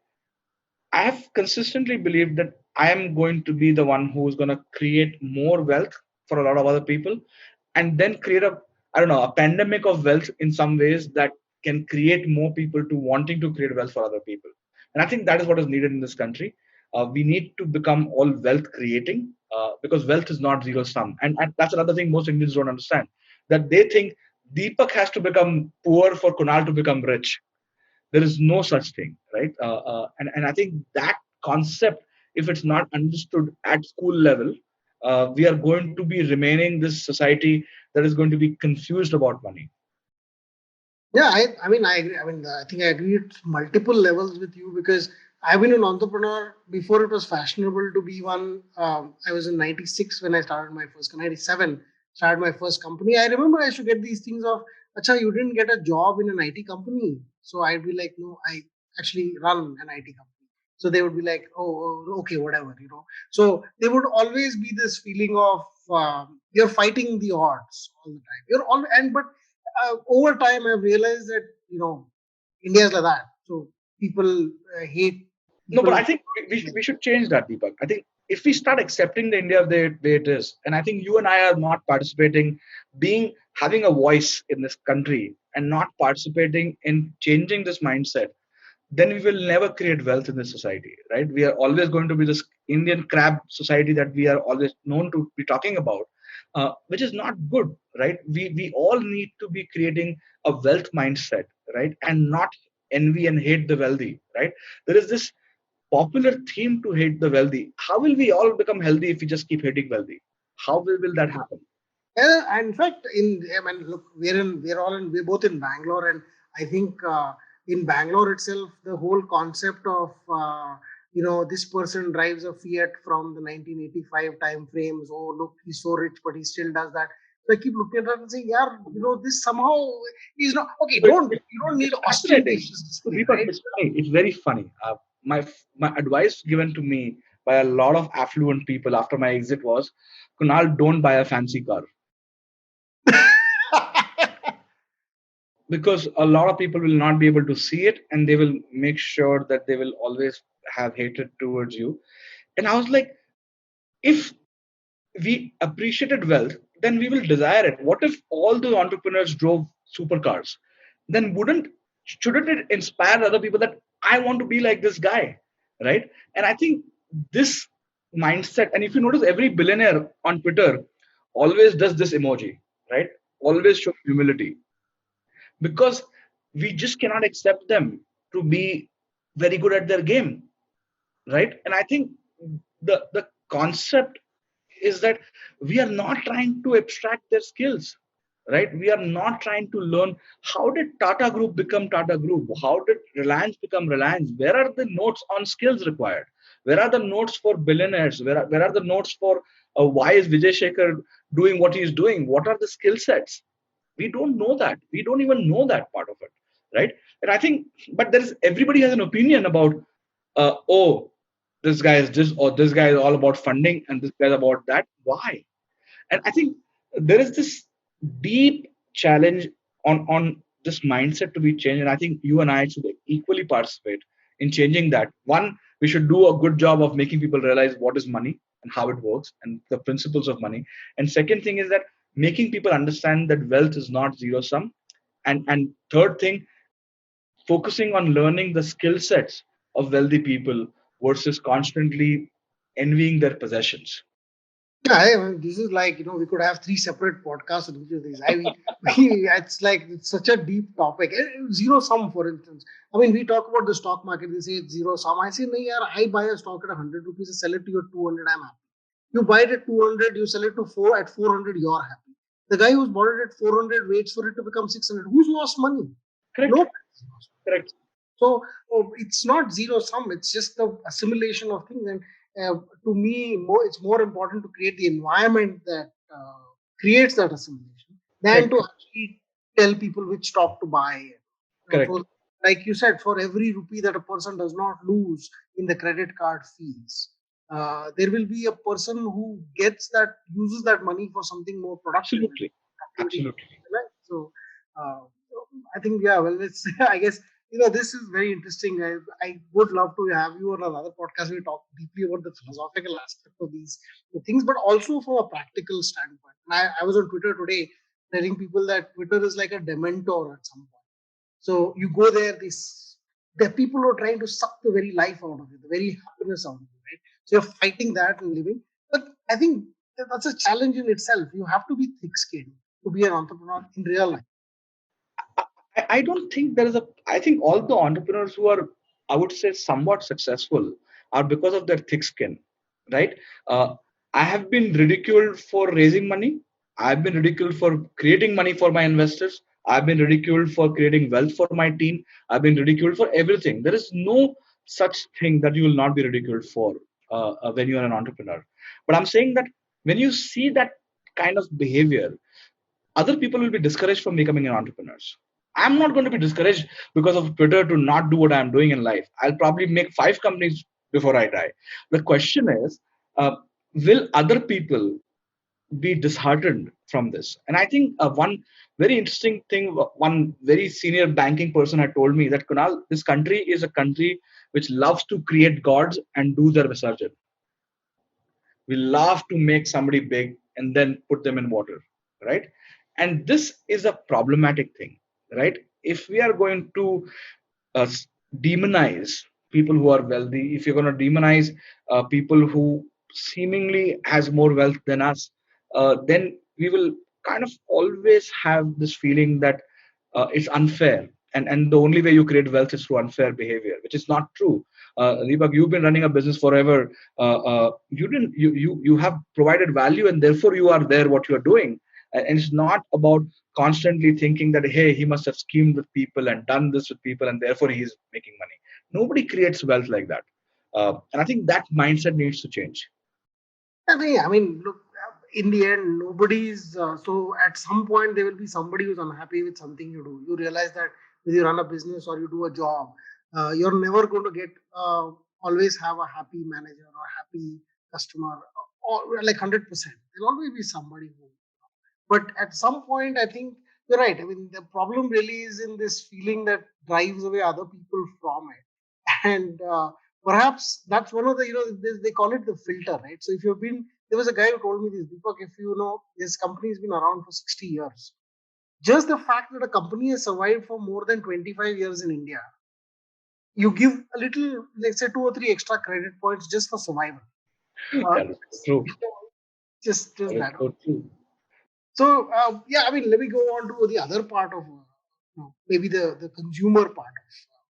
I have consistently believed that I am going to be the one who is going to create more wealth for a lot of other people, and then create a, I don't know, a pandemic of wealth in some ways that can create more people to wanting to create wealth for other people. And I think that is what is needed in this country. We need to become all wealth creating, because wealth is not zero sum. And that's another thing most Indians don't understand, that they think Deepak has to become poor for Kunal to become rich. There is no such thing, right? And I think that concept, if it's not understood at school level, we are going to be remaining this society that is going to be confused about money. Yeah, I mean, I agree. I mean, I think I agree at multiple levels with you because I've been an entrepreneur before it was fashionable to be one. I was in '96 when I started my first, '97 started my first company. I remember I used to get these things of, "Acha, you didn't get a job in an IT company." So I'd be like, "No, I actually run an IT company." So they would be like, "Oh, okay, whatever." So there would always be this feeling of you're fighting the odds all the time. You're all and but over time I've realized that India is like that. So people hate No, but people. I think we should change that, Deepak. I think if we start accepting the India the way it is, and I think you and I are not participating, having a voice in this country and not participating in changing this mindset, then we will never create wealth in this society, right? We are always going to be this Indian crab society that we are always known to be talking about, which is not good, right? We all need to be creating a wealth mindset, right, and not envy and hate the wealthy, right? There is this popular theme to hate the wealthy. How will we all become healthy if we just keep hating wealthy? How will that happen? Yeah, in fact, I mean, look, we're both in Bangalore, and I think in Bangalore itself, the whole concept of this person drives a Fiat from the 1985 time frames. Oh, look, he's so rich, but he still does that. So I keep looking at that and saying, yeah, this somehow is not okay. So You don't need it's fascinating. ostentatious So display, Deepak, right? it's funny. It's very funny. My advice given to me by a lot of affluent people after my exit was, Kunal, don't buy a fancy car, because a lot of people will not be able to see it, and they will make sure that they will always have hatred towards you. And I was like, if we appreciated wealth, then we will desire it. What if all the entrepreneurs drove supercars? Then shouldn't it inspire other people that I want to be like this guy, right? And I think this mindset, and if you notice, every billionaire on Twitter always does this emoji, right? Always show humility, because we just cannot accept them to be very good at their game, right? And I think the concept is that we are not trying to abstract their skills, right? We are not trying to learn how did Tata Group become Tata Group, how did Reliance become Reliance, where are the notes on skills required, where are the notes for billionaires, where are the notes for why is Vijay Shekhar doing what he is doing, what are the skill sets? We don't know that. We don't even know that part of it, right? And I think, but there is, everybody has an opinion about, oh, this guy is this, or this guy is all about funding, and this guy is about that. Why? And I think there is this deep challenge on this mindset to be changed, and I think you and I should equally participate in changing that. One, we should do a good job of making people realize what is money and how it works and the principles of money. And second thing is that making people understand that wealth is not zero sum. And third thing, focusing on learning the skill sets of wealthy people versus constantly envying their possessions. Yeah, I mean, this is like, we could have three separate podcasts on each of these. It's like, it's such a deep topic. Zero sum, for instance. I mean, we talk about the stock market, they say it's zero sum. I say, no, yaar, I buy a stock at 100 rupees, I sell it to you at 200, I'm happy. You buy it at 200, you sell it to 400, you're happy. The guy who's bought it at 400 waits for it to become 600. Who's lost money? Correct. No. Correct. So it's not zero sum. It's just the assimilation of things. And to me, it's more important to create the environment that creates that assimilation than Correct. to actually tell people which stock to buy. Correct. So, like you said, for every rupee that a person does not lose in the credit card fees, there will be a person who uses that money for something more productive. Absolutely. Activity, Absolutely. right? So, uh, I think, yeah, well, it's, I guess, this is very interesting. I would love to have you on another podcast. We talk deeply about the philosophical aspect of these things, but also from a practical standpoint. And I was on Twitter today telling people that Twitter is like a dementor at some point. So you go there, the people who are trying to suck the very life out of you, the very happiness out of you, right? So you're fighting that and living. But I think that's a challenge in itself. You have to be thick-skinned to be an entrepreneur in real life. I don't think there is a. I think all the entrepreneurs who are, I would say, somewhat successful are because of their thick skin, right? I have been ridiculed for raising money. I've been ridiculed for creating money for my investors. I've been ridiculed for creating wealth for my team. I've been ridiculed for everything. There is no such thing that you will not be ridiculed for when you are an entrepreneur. But I'm saying that when you see that kind of behavior, other people will be discouraged from becoming an entrepreneurs. I'm not going to be discouraged because of Twitter to not do what I'm doing in life. I'll probably make 5 companies before I die. The question is, uh, will other people be disheartened from this? And I think one very interesting thing, one very senior banking person had told me that, Kunal, this country is a country which loves to create gods and do their visarjan. We love to make somebody big and then put them in water, right? And this is a problematic thing, right? If we are going to uh, demonize people who are wealthy, if you're going to demonize people who seemingly has more wealth than us, then we will kind of always have this feeling that it's unfair. And the only way you create wealth is through unfair behavior, which is not true. Deepak, you've been running a business forever. You have provided value, and therefore you are there. What you are doing, and it's not about constantly thinking that, hey, he must have schemed with people and done this with people, and therefore he is making money. Nobody creates wealth like that, and I think that mindset needs to change. I mean, look, in the end, nobody's. So at some point, there will be somebody who's unhappy with something you do. You realize that whether you run a business or you do a job, you're never going to get always have a happy manager or a happy customer, or like 100%. There'll always be somebody who. But at some point, I think you're right. I mean, the problem really is in this feeling that drives away other people from it. And perhaps that's one of the, they call it the filter, right? So if you've been, there was a guy who told me this, Deepak, if you know, his company has been around for 60 years. Just the fact that a company has survived for more than 25 years in India, you give a little, let's say 2 or 3 extra credit points just for survival. Uh, That is so true. just That is that. so true. So yeah, I mean, let me go on to the other part of maybe the consumer part of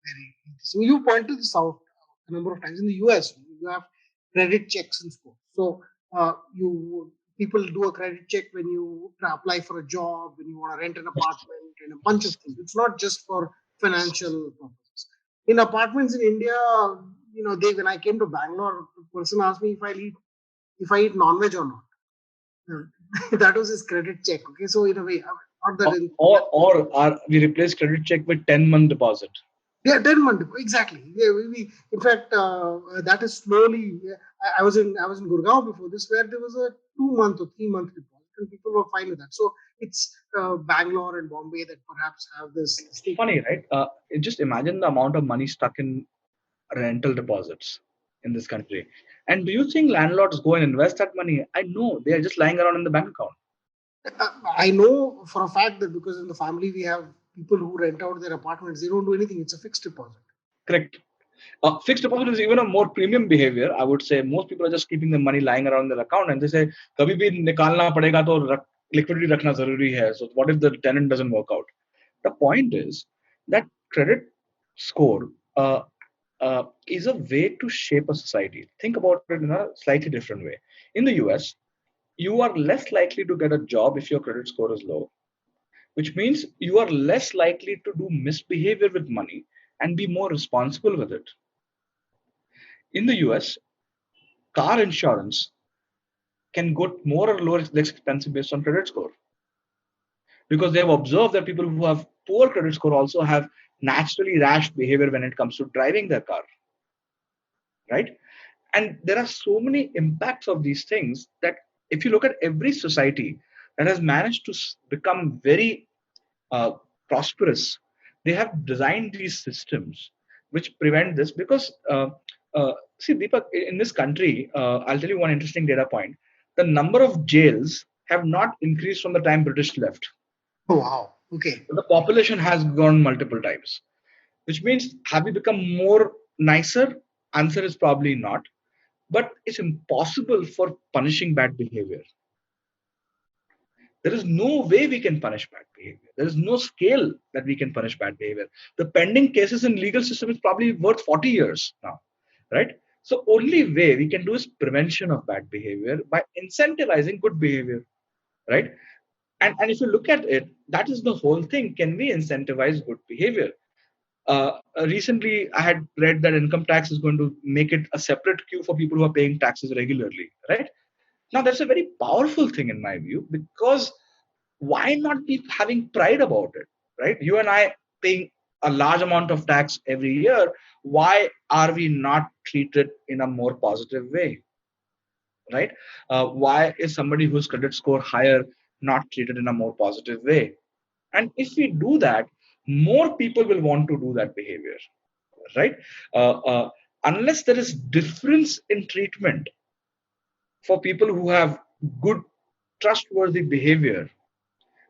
very. So you pointed this out a number of times in the US. You have credit checks and scores. So you people do a credit check when you apply for a job, when you want to rent an apartment, and a bunch of things. It's not just for financial purposes. In apartments in India, they when I came to Bangalore, the person asked me if I eat non-veg or not. That was his credit check. Okay, so in a way, not that in We replace credit check with 10-month deposit. yeah, 10 month exactly. Yeah, in fact that is slowly. I was in Gurgaon before this, where there was a 2 month or 3 month deposit, and people were fine with that. So it's Bangalore and Bombay that perhaps have this. It's funny, right? Just imagine the amount of money stuck in rental deposits in this country. And do you think landlords go and invest that money? I know they are just lying around in the bank account. I know for a fact that because in the family we have people who rent out their apartments, they don't do anything. It's a fixed deposit. Correct. Fixed deposit is even a more premium behavior. I would say most people are just keeping the money lying around their account, and they say, "कभी भी निकालना पड़ेगा तो liquidity रखना जरूरी है." So what if the tenant doesn't work out? The point is that credit score is a way to shape a society. Think about it in a slightly different way. In the US, you are less likely to get a job if your credit score is low, which means you are less likely to do misbehavior with money and be more responsible with it. In the US, car insurance can go more or less expensive based on credit score, because they have observed that people who have poor credit score also have naturally rash behavior when it comes to driving their car, right? And there are so many impacts of these things that if you look at every society that has managed to become very uh, prosperous, they have designed these systems which prevent this. Because see, Deepak, in this country, I'll tell you one interesting data point: the number of jails have not increased from the time British left. Oh wow. Okay. The population has grown multiple times, which means have we become more nicer? Answer is probably not. But it's impossible for punishing bad behavior. There is no way we can punish bad behavior. There is no scale that we can punish bad behavior. The pending cases in legal system is probably worth 40 years now, right? So only way we can do is prevention of bad behavior by incentivizing good behavior, right? And if you look at it, that is the whole thing. Can we incentivize good behavior? Recently, I had read that income tax is going to make it a separate queue for people who are paying taxes regularly, right? Now, that's a very powerful thing in my view, because why not be having pride about it, right? You and I paying a large amount of tax every year. Why are we not treated in a more positive way, right? Why is somebody whose credit score higher not treated in a more positive way? And if we do that, more people will want to do that behavior, right? Unless there is difference in treatment for people who have good, trustworthy behavior,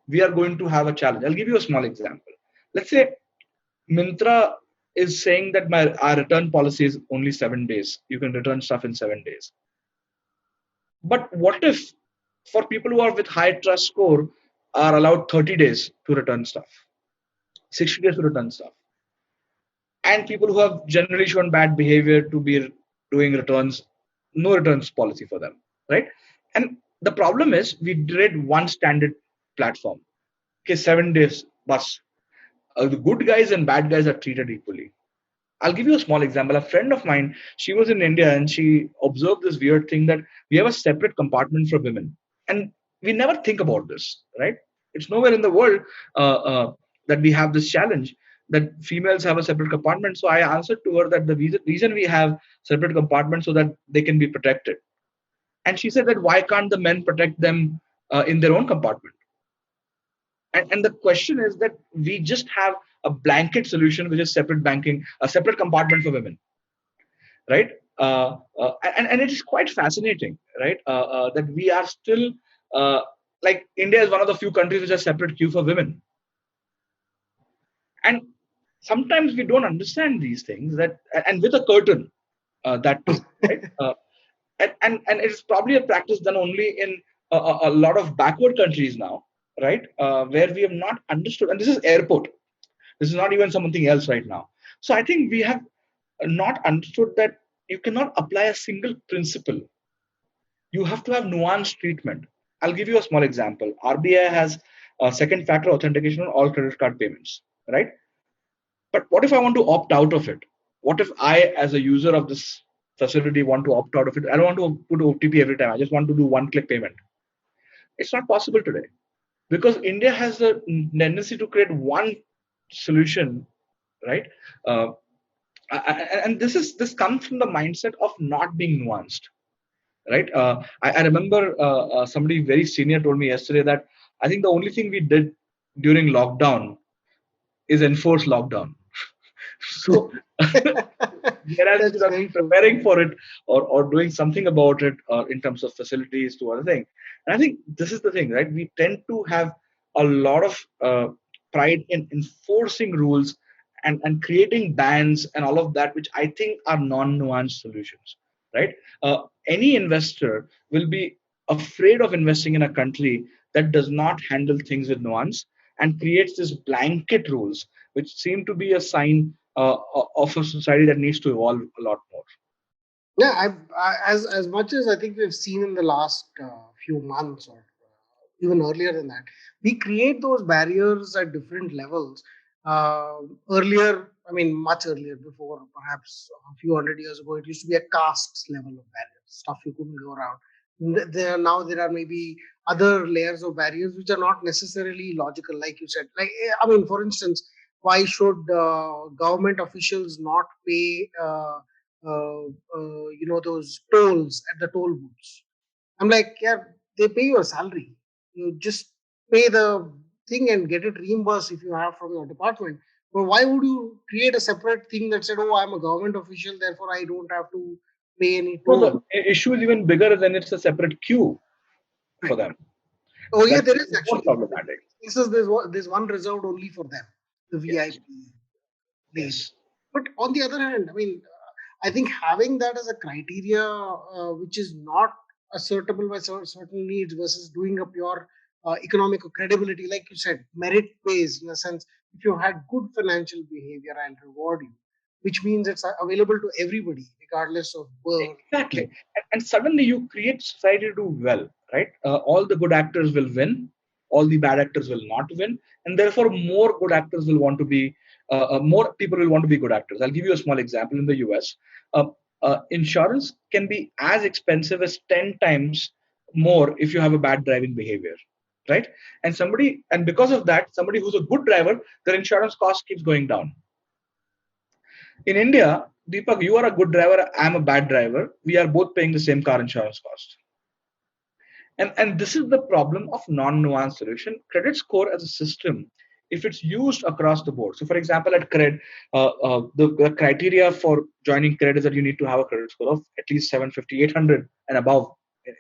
we are going to have a challenge. I'll give you a small example. Let's say Mintra is saying that our return policy is only 7 days. You can return stuff in 7 days. But what if for people who are with high trust score are allowed 30 days to return stuff, 60 days to return stuff, and people who have generally shown bad behavior to be doing returns, no returns policy for them, right? And the problem is we did one standard platform. Okay, 7 days bus. The good guys and bad guys are treated equally. I'll give you a small example. A friend of mine, she was in India and she observed this weird thing that we have a separate compartment for women. And we never think about this, right? It's nowhere in the world that we have this challenge that females have a separate compartment. So I answered to her that the reason we have separate compartments so that they can be protected. And she said that why can't the men protect them in their own compartment? And the question is that we just have a blanket solution, which is separate banking, a separate compartment for women, right? And it is quite fascinating, right? That we are still like India is one of the few countries which has separate queue for women, and sometimes we don't understand these things. That and with a curtain, that too, right? And it's probably a practice done only in a lot of backward countries now, right? Where we have not understood, and this is airport. This is not even something else right now. So I think we have not understood that you cannot apply a single principle. You have to have nuanced treatment. I'll give you a small example. RBI has a second factor authentication on all credit card payments, right? But what if I want to opt out of it? What if I, as a user of this facility, want to opt out of it? I don't want to put OTP every time. I just want to do one click payment. It's not possible today because India has the tendency to create one solution, right? And this comes from the mindset of not being nuanced, right? I remember somebody very senior told me yesterday that I think the only thing we did during lockdown is enforce lockdown. So whereas That's instead of very true. preparing for it or doing something about it in terms of facilities to other thing. And I think this is the thing, right? We tend to have a lot of pride in enforcing rules and creating bans and all of that, which I think are non-nuanced solutions, right? Any investor will be afraid of investing in a country that does not handle things with nuance and creates this blanket rules, which seem to be a sign of a society that needs to evolve a lot more. Yeah, as much as I think we've seen in the last few months or even earlier than that, we create those barriers at different levels. Earlier, I mean, much earlier, before perhaps a few hundred years ago, it used to be a caste level of barriers, stuff you couldn't go around. There are maybe other layers of barriers which are not necessarily logical, like you said. Like, I mean, for instance, why should government officials not pay? Those tolls at the toll booths. I'm like, yeah, they pay your salary. You just pay the thing and get it reimbursed if you have from your department. But why would you create a separate thing that said, oh, I'm a government official, therefore I don't have to pay any No, toll? the issue is even bigger than it's a separate queue for Right. them. Oh yeah, That's there is more actually. problematic. There's one reserved only for them, the Yes, VIP lane. yes. But on the other hand, I mean, I think having that as a criteria, which is not assertable by certain needs versus doing a pure economic credibility, like you said, merit based in a sense. If you had good financial behavior, I'll reward you, which means it's available to everybody, regardless of birth. Exactly. And suddenly you create society to do well, right? All the good actors will win, all the bad actors will not win, and therefore more good actors will want to be more people will want to be good actors. I'll give you a small example. In the US, uh, insurance can be as expensive as 10 times more if you have a bad driving behavior, right? And because of that, somebody who's a good driver, their insurance cost keeps going down. In India, Deepak, you are a good driver, I'm a bad driver, we are both paying the same car insurance cost. And this is the problem of non-nuanced solution. Credit score as a system, if it's used across the board. So, for example, at CRED, the criteria for joining CRED is that you need to have a credit score of at least 750, 800 and above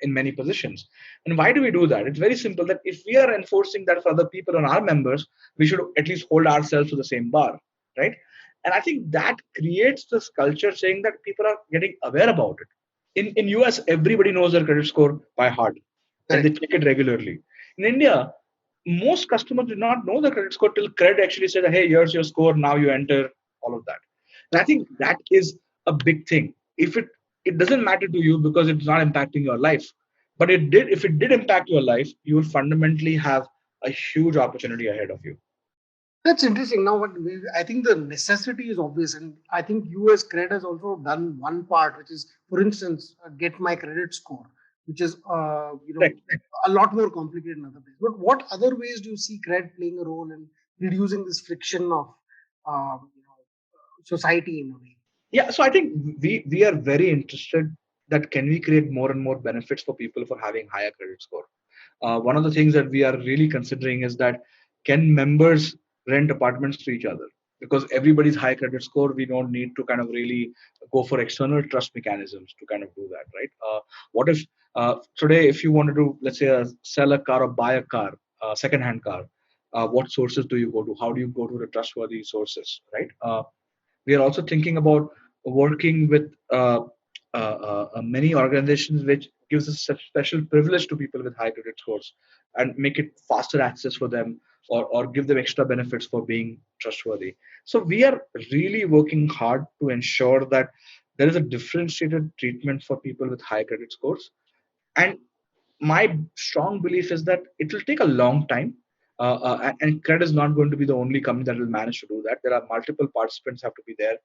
in many positions. And why do we do that? It's very simple that if we are enforcing that for other people and our members, we should at least hold ourselves to the same bar, right? And I think that creates this culture saying that people are getting aware about it. In US, everybody knows their credit score by heart and they Correct. check it regularly. In India, most customers do not know the credit score till credit actually says, "Hey, here's your score. Now you enter all of that." And I think that is a big thing. If it doesn't matter to you because it's not impacting your life, but it did. If it did impact your life, you will fundamentally have a huge opportunity ahead of you. That's interesting. Now, I think the necessity is obvious, and I think you as CRED has also done one part, which is, for instance, get my credit score, which is Correct. a lot more complicated in other ways. But what other ways do you see CRED playing a role in reducing this friction of society in a way? Yeah, so I think we are very interested that can we create more and more benefits for people for having higher credit score. One of the things that we are really considering is that can members rent apartments to each other, because everybody's high credit score, we don't need to kind of really go for external trust mechanisms to kind of do that, right? What if today if you wanted to, let's say, sell a car or buy a car, second hand car, what sources do you go to? How do you go to the trustworthy sources, right? We are also thinking about working with many organizations which gives us such special privilege to people with high credit scores and make it faster access for them, or give them extra benefits for being trustworthy. So we are really working hard to ensure that there is a differentiated treatment for people with high credit scores. And my strong belief is that it will take a long time. And CRED is not going to be the only company that will manage to do that. There are multiple participants have to be there.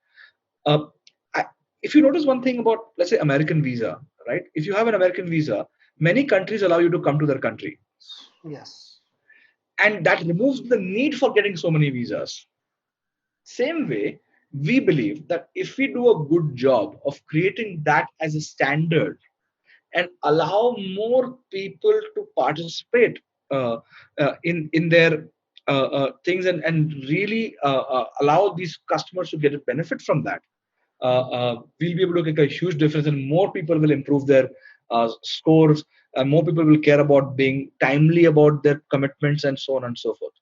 uh, I, if you notice one thing about, let's say, American visa, right? If you have an American visa, many countries allow you to come to their country, Yes. and that removes the need for getting so many visas. Same way, we believe that if we do a good job of creating that as a standard and allow more people to participate in their things, and really allow these customers to get a benefit from that, we'll be able to make a huge difference, and more people will improve their scores, and more people will care about being timely about their commitments, and so on and so forth.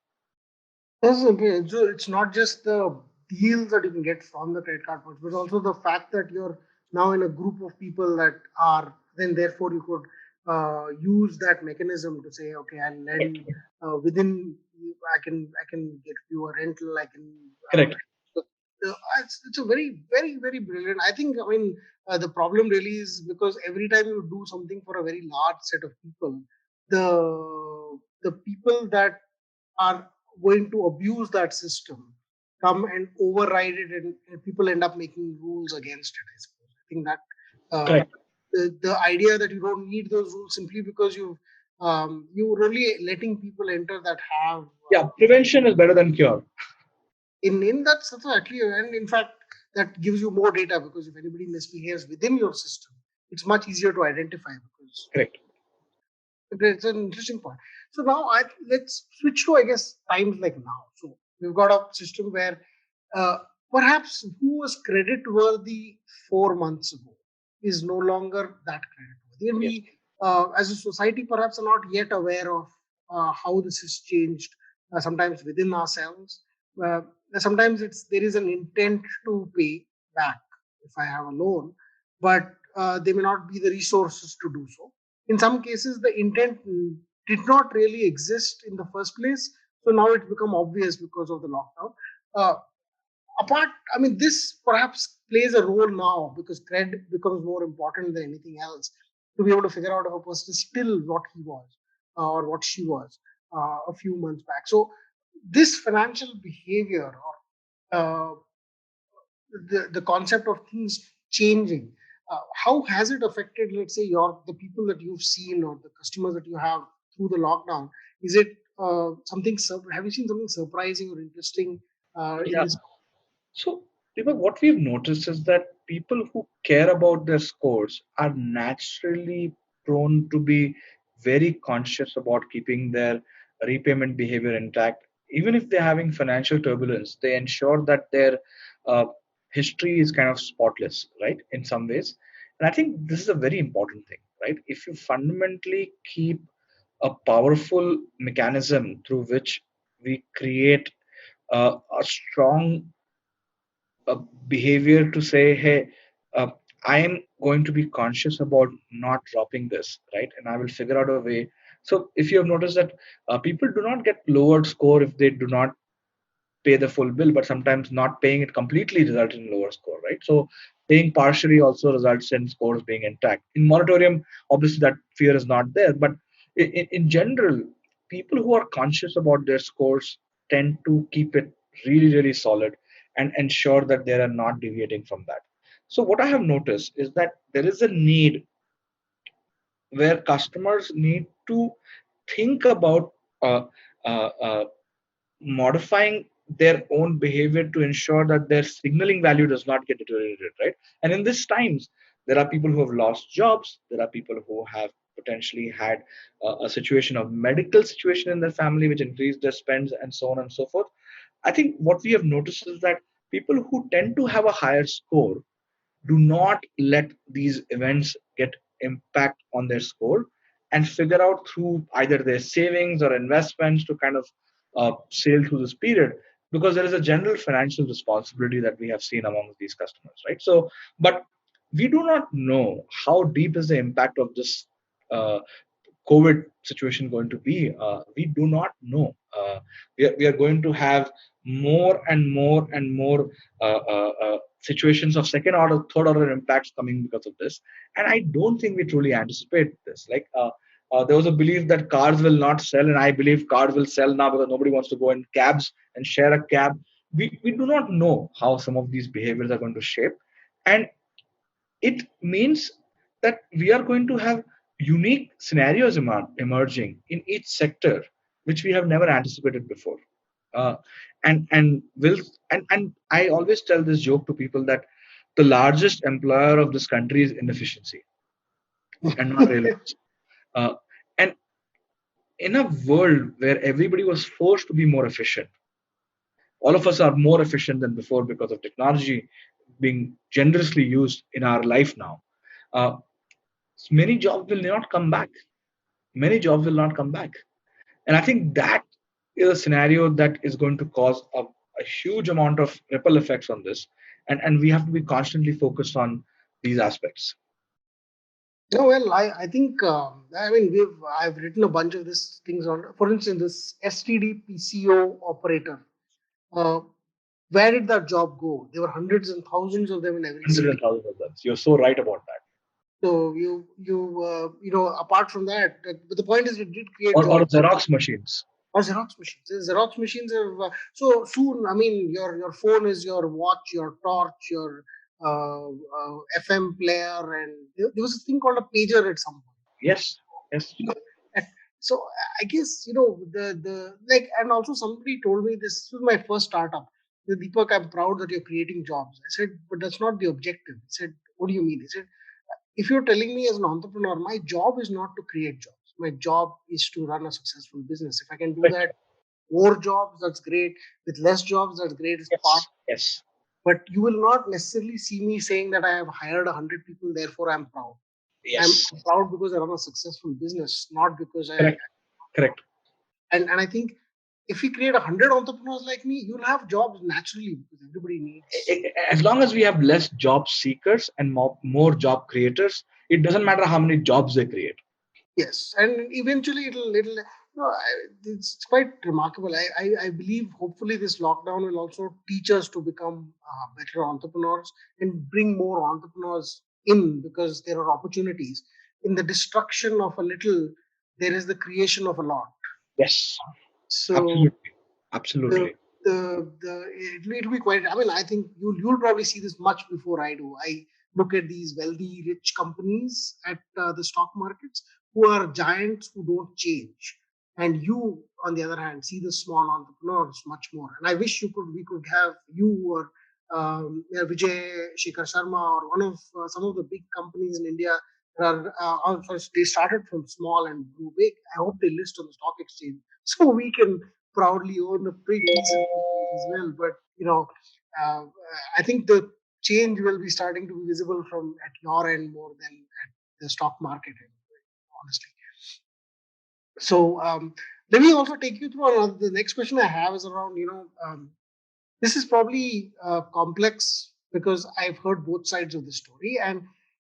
Yes, okay. So it's not just the deals that you can get from the credit card points, but also the fact that you're now in a group of people that are, then therefore you could use that mechanism to say, okay, I'll lend within, I can get you a rental, I can. Correct. So, it's a very, very, very brilliant. I think, I mean, the problem really is because every time you do something for a very large set of people, the people that are going to abuse that system come and override it, and people end up making rules against it. I suppose. I think that Correct. the idea that you don't need those rules simply because you're only letting people enter that have Yeah, prevention is better than cure. in that system actually, and in fact that gives you more data because if anybody misbehaves within your system, it's much easier to identify because Correct. it's an interesting point. So now let's switch to, I guess, times like now. So we've got a system where uh, perhaps who was credit worthy 4 months ago is no longer that credit worthy. And Yes. we, as a society, perhaps are not yet aware of how this has changed, sometimes within ourselves. Uh, Sometimes there is an intent to pay back if I have a loan, but there may not be the resources to do so. In some cases, the intent did not really exist in the first place. So now it's become obvious because of the lockdown. Uh, Apart, I mean, this perhaps plays a role now because credit becomes more important than anything else to be able to figure out if a person is still what he was or what she was. a few months back. So this financial behavior or the concept of things changing, how has it affected, let's say, the people that you've seen or the customers that you have through the lockdown? Is it have you seen something surprising or interesting in Yeah. this? So, Deepak, what we've noticed is that people who care about their scores are naturally prone to be very conscious about keeping their repayment behavior intact. Even if they're having financial turbulence, they ensure that their uh, history is kind of spotless, right? In some ways. And I think this is a very important thing, right? If you fundamentally keep a powerful mechanism through which we create a strong a behavior to say, hey, I am going to be conscious about not dropping this, right? And I will figure out a way. So if you have noticed that people do not get lowered score if they do not pay the full bill, but sometimes not paying it completely results in lower score, right? So paying partially also results in scores being intact. In moratorium, obviously that fear is not there, but in general, people who are conscious about their scores tend to keep it really, really solid and ensure that they are not deviating from that. So what I have noticed is that there is a need where customers need to think about uh, uh, uh, modifying their own behavior to ensure that their signaling value does not get deteriorated, right? And in these times, there are people who have lost jobs. There are people who have potentially had a situation of medical situation in their family, which increased their spends and so on and so forth. I think what we have noticed is that people who tend to have a higher score do not let these events get impact on their score and figure out through either their savings or investments to kind of sail through this period, because there is a general financial responsibility that we have seen among these customers, right? So but we do not know how deep is the impact of this uh, COVID situation going to be? We do not know. We are going to have more and more and more situations of second order, third order impacts coming because of this. And I don't think we truly anticipate this. There was a belief that cars will not sell, and I believe cars will sell now because nobody wants to go in cabs and share a cab. We do not know how some of these behaviors are going to shape. And it means that we are going to have unique scenarios emerging in each sector which we have never anticipated before. uh, and will and I always tell this joke to people that the largest employer of this country is inefficiency and not railways. uh, and in a world where everybody was forced to be more efficient, all of us are more efficient than before because of technology being generously used in our life now. uh, Many jobs will not come back. Many jobs will not come back. And I think that is a scenario that is going to cause a huge amount of ripple effects on this. And we have to be constantly focused on these aspects. No, well, I think I mean I've written a bunch of these things on. For instance, this STD PCO operator. Uh, where did that job go? There were hundreds and thousands of them in every Hundreds city. and thousands of them. You're so right about that. So apart from that, but the point is, it did create Or jobs. Xerox machines. Or Xerox machines. Xerox machines have so soon. I mean, your phone is your watch, your torch, your FM player, and there was a thing called a pager at some Yes, yes. point. So I guess the like, and also somebody told me this was my first startup. Deepak, I'm proud that you're creating jobs. I said, but that's not the objective. He said, what do you mean? He said, if you're telling me as an entrepreneur, my job is not to create jobs. My job is to run a successful business. If I can do Correct. that, more jobs, that's great. With less jobs, that's great. It's part. Yes, yes, But you will not necessarily see me saying that I have hired 100 people, therefore I'm proud. I'm yes. proud because I run a successful business, not because I. Correct, correct. And I think if we create 100 entrepreneurs like me, you'll have jobs naturally because everybody needs. As long as we have less job seekers and more job creators, it doesn't matter how many jobs they create. Yes, and eventually it'll it's quite remarkable. I believe hopefully this lockdown will also teach us to become better entrepreneurs and bring more entrepreneurs in, because there are opportunities in the destruction of a little. There is the creation of a lot. Yes, So absolutely, the absolutely. it'll be quite. I mean, I think you'll probably see this much before I do. I look at these wealthy, rich companies at the stock markets who are giants who don't change, and you, on the other hand, see the small entrepreneurs much more. And I wish we could have you or Vijay Shekhar Sharma or one of some of the big companies in India that are they started from small and grew big. I hope they list on the stock exchange so we can proudly own a pretty decent company as well. But uh, I think the change will be starting to be visible from at your end more than at the stock market end, honestly. So let me also take you through another. The next question I have is around this is probably complex because I've heard both sides of the story, and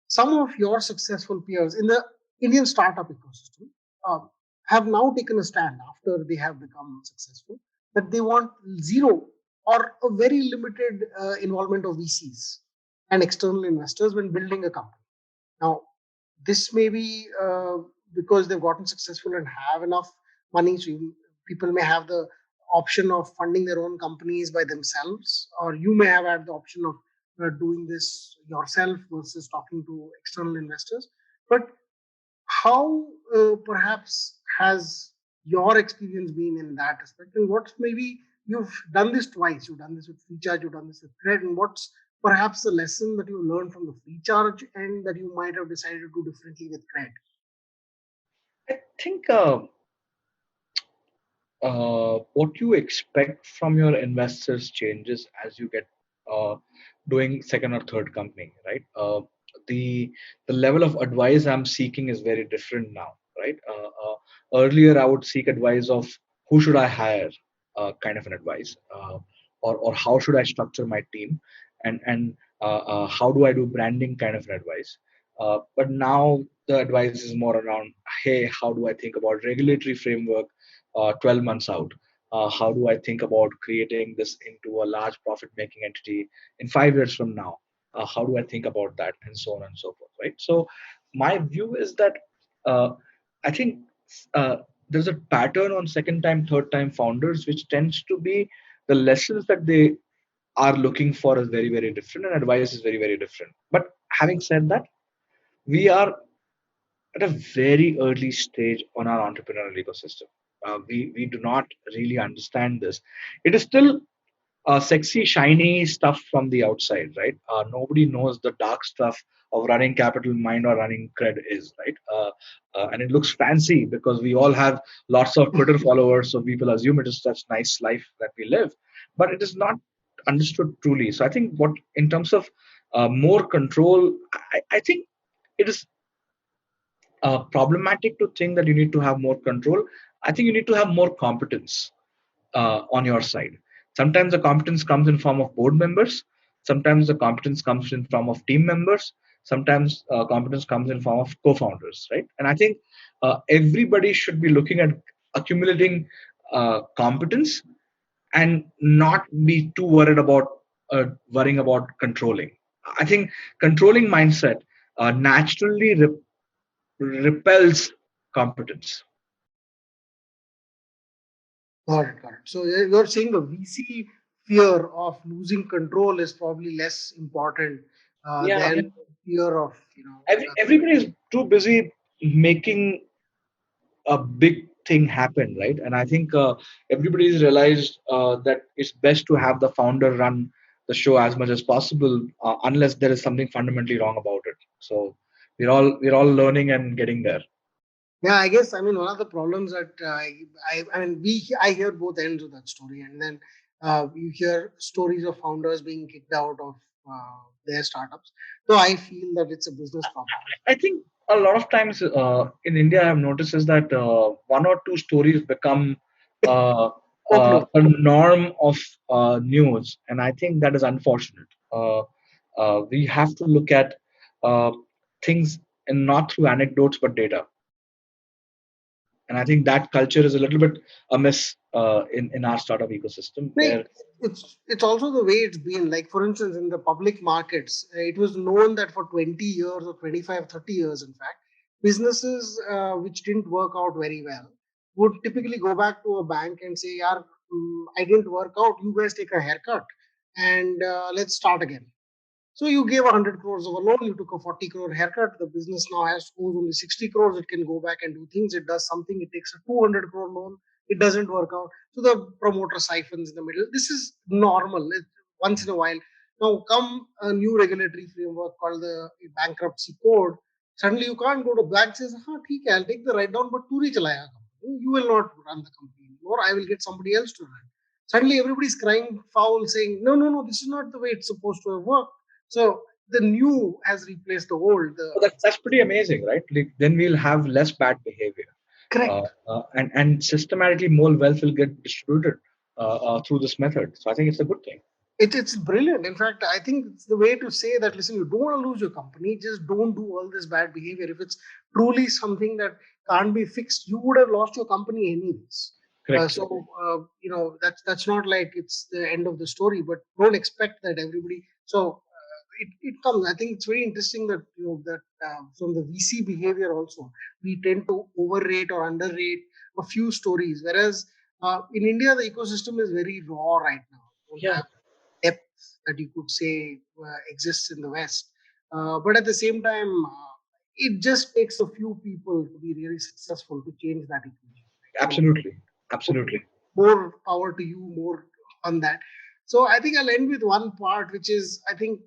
some of your successful peers in the Indian startup ecosystem um, have now taken a stand after they have become successful that they want zero or a very limited involvement of VCs and external investors when building a company. Now, this may be because they've gotten successful and have enough money. So people may have the option of funding their own companies by themselves, or you may have had the option of doing this yourself versus talking to external investors. But how perhaps has your experience been in that aspect, and what maybe you've done this twice, you've done this with free charge, you've done this with CRED, and what's perhaps the lesson that you learned from the free charge and that you might have decided to do differently with CRED? I think what you expect from your investors changes as you get uh, doing second or third company, right? The level of advice I'm seeking is very different now, right? Earlier, I would seek advice of who should I hire, kind of an advice, or how should I structure my team, and how do I do branding, kind of an advice. But now the advice is more around, hey, how do I think about regulatory framework 12 months out? How do I think about creating this into a large profit making entity in 5 years from now? How do I think about that? And so on and so forth, right? So, my view is that uh, I think uh, there's a pattern on second time, third time founders, which tends to be the lessons that they are looking for is very, very different, and advice is very, very different. But having said that, we are at a very early stage on our entrepreneurial ecosystem. We do not really understand this. It is still sexy, shiny stuff from the outside, right? Nobody knows the dark stuff of running Capital Mind or running CRED is, right? And it looks fancy because we all have lots of Twitter followers, so people assume it is such nice life that we live, but it is not understood truly. So I think what, in terms of more control, I think it is problematic to think that you need to have more control. I think you need to have more competence on your side. Sometimes the competence comes in form of board members. Sometimes the competence comes in form of team members. Sometimes competence comes in form of co-founders, right? And I think everybody should be looking at accumulating competence and not be too worrying about controlling. I think controlling mindset naturally repels competence. Got it. So you're saying the VC fear of losing control is probably less important Yeah, than fear of everybody is too busy making a big thing happen, right? And I think everybody's realized that it's best to have the founder run the show as much as possible, unless there is something fundamentally wrong about it. So we're all learning and getting there. Yeah, I guess I mean one of the problems that I mean I hear both ends of that story, and then you hear stories of founders being kicked out of their startups. So I feel that it's a business problem. I think a lot of times in India, I've noticed is that one or two stories become uh, Folklore. a norm of news, and I think that is unfortunate. We have to look at uh, things and not through anecdotes but data, and I think that culture is a little bit amiss in our startup ecosystem. Like Where it's also the way it's been. Like for instance, in the public markets, it was known that for 20 years or 25, 30 years, in fact, businesses which didn't work out very well would typically go back to a bank and say, "Yaar, I didn't work out. You guys take a haircut and let's start again." So you gave 100 crores of a loan, you took a 40 crore haircut. The business now has owes only 60 crores. It can go back and do things. It does something. It takes a 200 crore loan. It doesn't work out. So the promoter siphons in the middle. This is normal. Once in a while. Now come a new regulatory framework called the bankruptcy code. Suddenly you can't go to bank and says, "Ha, theek hai, I'll take the write down, but tu nahi chalayega company. You will not run the company anymore. I will get somebody else to run." Suddenly everybody's crying foul, saying, "No, no, no, this is not the way it's supposed to have worked." So the new has replaced the old. So that's pretty amazing, right? Like, then we'll have less bad behavior, Correct. and systematically more wealth will get distributed through this method. So I think it's a good thing. It's brilliant. In fact, I think it's the way to say that, listen, you don't want to lose your company, just don't do all this bad behavior. If it's truly something that can't be fixed, you would have lost your company anyways. Correct. That's not like it's the end of the story, but don't expect that everybody. So it comes. I think it's very interesting that from the VC behavior also, we tend to overrate or underrate a few stories, whereas in India the ecosystem is very raw right now. We don't Yeah. have depth that you could say exists in the West. But at the same time, it just takes a few people to be really successful to change that equation. So Absolutely. Absolutely. more power to you, more on that. So I think I'll end with one part, which is I think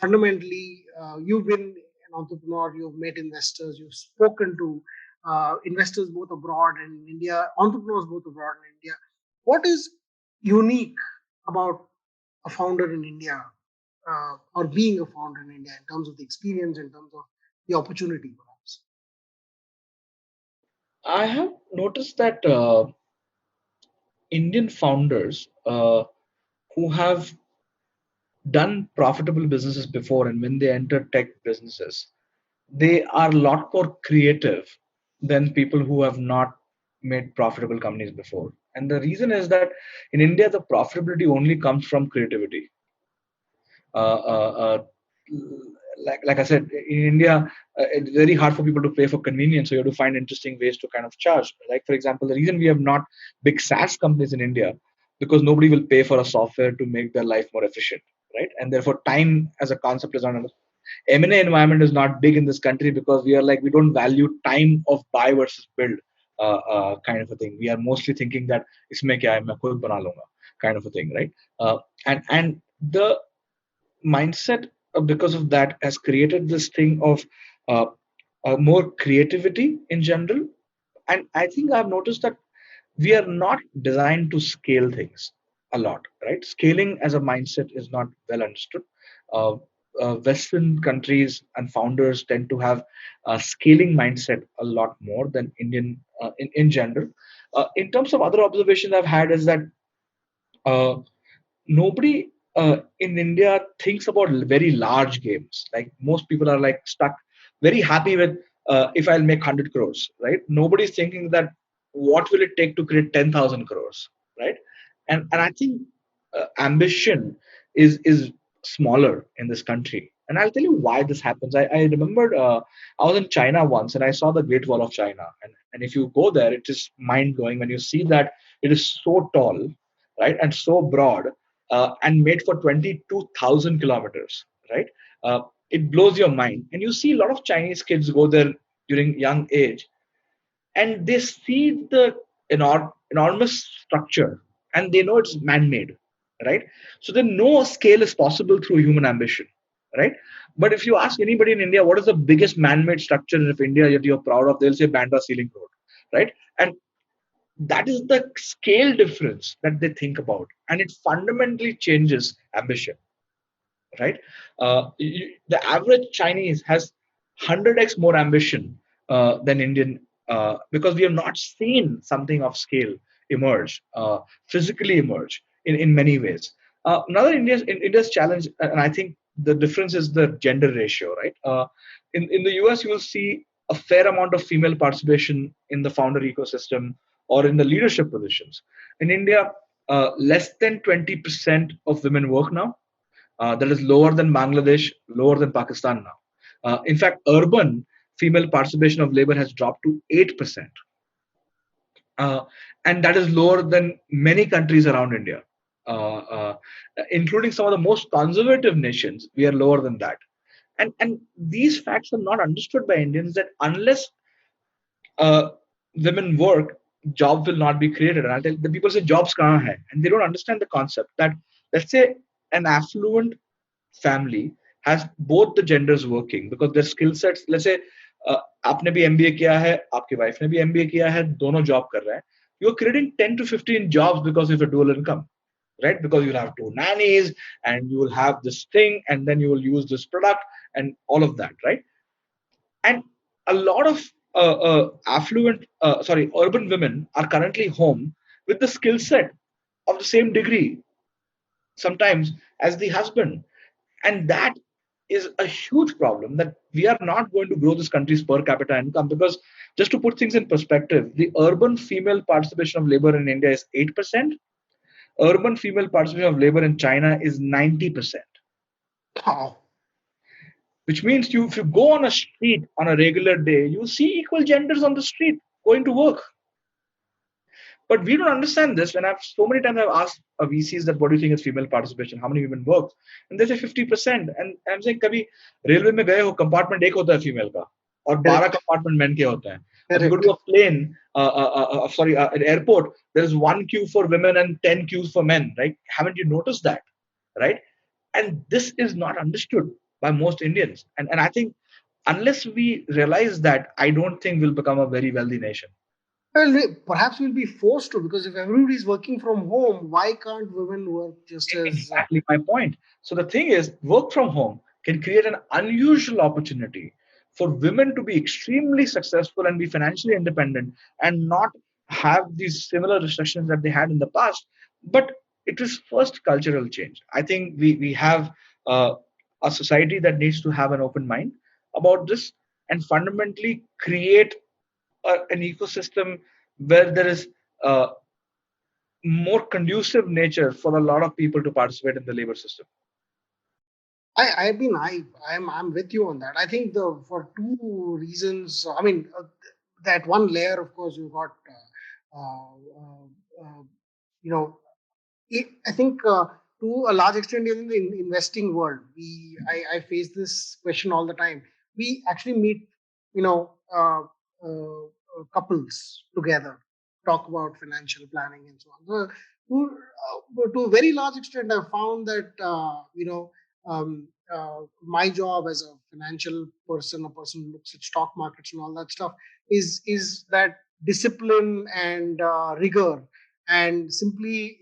fundamentally you've been an entrepreneur, you've met investors, you've spoken to investors both abroad and in India, entrepreneurs both abroad and India. What is unique about a founder in India or being a founder in India in terms of the experience, in terms of the opportunity, perhaps? I have noticed that Indian founders who have done profitable businesses before, and when they enter tech businesses, they are a lot more creative than people who have not made profitable companies before. And the reason is that in India, the profitability only comes from creativity. Uh, uh, uh, like I said, in India, it's very hard for people to pay for convenience. So you have to find interesting ways to kind of charge. Like, for example, the reason we have not big SaaS companies in India, because nobody will pay for a software to make their life more efficient, right? And therefore, time as a concept is not enough. M&A environment is not big in this country because we are like, we don't value time of buy versus build kind of a thing. We are mostly thinking that isme kya hai, main khud bana lunga kind of a thing, right? And the mindset because of that has created this thing of uh, more creativity in general. And I think I've noticed that we are not designed to scale things a lot, right? Scaling as a mindset is not well understood. uh, Western countries and founders tend to have a scaling mindset a lot more than Indian in general. In terms of other observations I've had is that uh, nobody in India thinks about very large games. Like, most people are like stuck, very happy with if I'll make 100 crores, right? Nobody's thinking that what will it take to create 10,000 crores, right? And I think ambition is smaller in this country. And I'll tell you why this happens. I remembered I was in China once and I saw the Great Wall of China. And if you go there, it is mind blowing when you see that it is so tall, right, and so broad, and made for 22,000 kilometers, right? It blows your mind. And you see a lot of Chinese kids go there during young age, and they see the enormous structure, and they know it's man-made, right? So they know a scale is possible through human ambition, right? But if you ask anybody in India, what is the biggest man-made structure of India that you're proud of, they'll say Bandra Ceiling Road, right? And that is the scale difference that they think about, and it fundamentally changes ambition, right? The average Chinese has 100x more ambition than Indian, because we have not seen something of scale emerge, physically emerge in many ways. India's challenge, and I think the difference is the gender ratio, right? In the US, you will see a fair amount of female participation in the founder ecosystem or in the leadership positions. In India, less than 20% of women work now. That is lower than Bangladesh, lower than Pakistan now. In fact, urban female participation of labor has dropped to 8%. uh, and that is lower than many countries around India, uh, uh, including some of the most conservative nations. We are lower than that, and these facts are not understood by Indians. That unless uh, women work, jobs will not be created. And the people say jobs kahan hai, and they don't understand the concept that, let's say, an affluent family has both the genders working because their skill sets, let's say, आपने भी MBA किया है, आपकी wife ने भी MBA किया है, दोनों जॉब कर रहे हैं, you're creating 10 to 15 jobs because of a dual income, right? Because you'll have two nannies and you will have this thing and then you will use this product and all of that, right? And a lot of urban women are currently home with the skill set of the same degree, sometimes as the husband. And that is a huge problem, that we are not going to grow this country's per capita income. Because just to put things in perspective, the urban female participation of labor in India is 8%. Urban female participation of labor in China is 90%. Wow. Which means if you go on a street on a regular day, you see equal genders on the street going to work. But we don't understand this. When I've so many times I've asked VCs that what do you think is female participation? How many women work? And they say 50%. And I'm saying कभी railway में गए हो, compartment एक होता है female का और 12 Correct. compartment men के होते हैं. If you go Correct. to a plane, an airport, there is one queue for women and 10 queues for men, right? Haven't you noticed that, right? And this is not understood by most Indians. And I think unless we realize that, I don't think we'll become a very wealthy nation. Well, perhaps we'll be forced to, because if everybody's working from home, why can't women work just as? Exactly my point. So the thing is, work from home can create an unusual opportunity for women to be extremely successful and be financially independent and not have these similar restrictions that they had in the past. But it is first cultural change. I think we have uh, a society that needs to have an open mind about this and fundamentally create an ecosystem where there is uh, more conducive nature for a lot of people to participate in the labor system. I'm with you on that. I think the for two reasons. I mean, that one layer, of course, you got, you know, I think to a large extent in the investing world, I face this question all the time. We actually meet, you know, couples together, talk about financial planning and so on. So, to a very large extent, I found that my job as a financial person, a person who looks at stock markets and all that stuff, is that discipline and rigor, and simply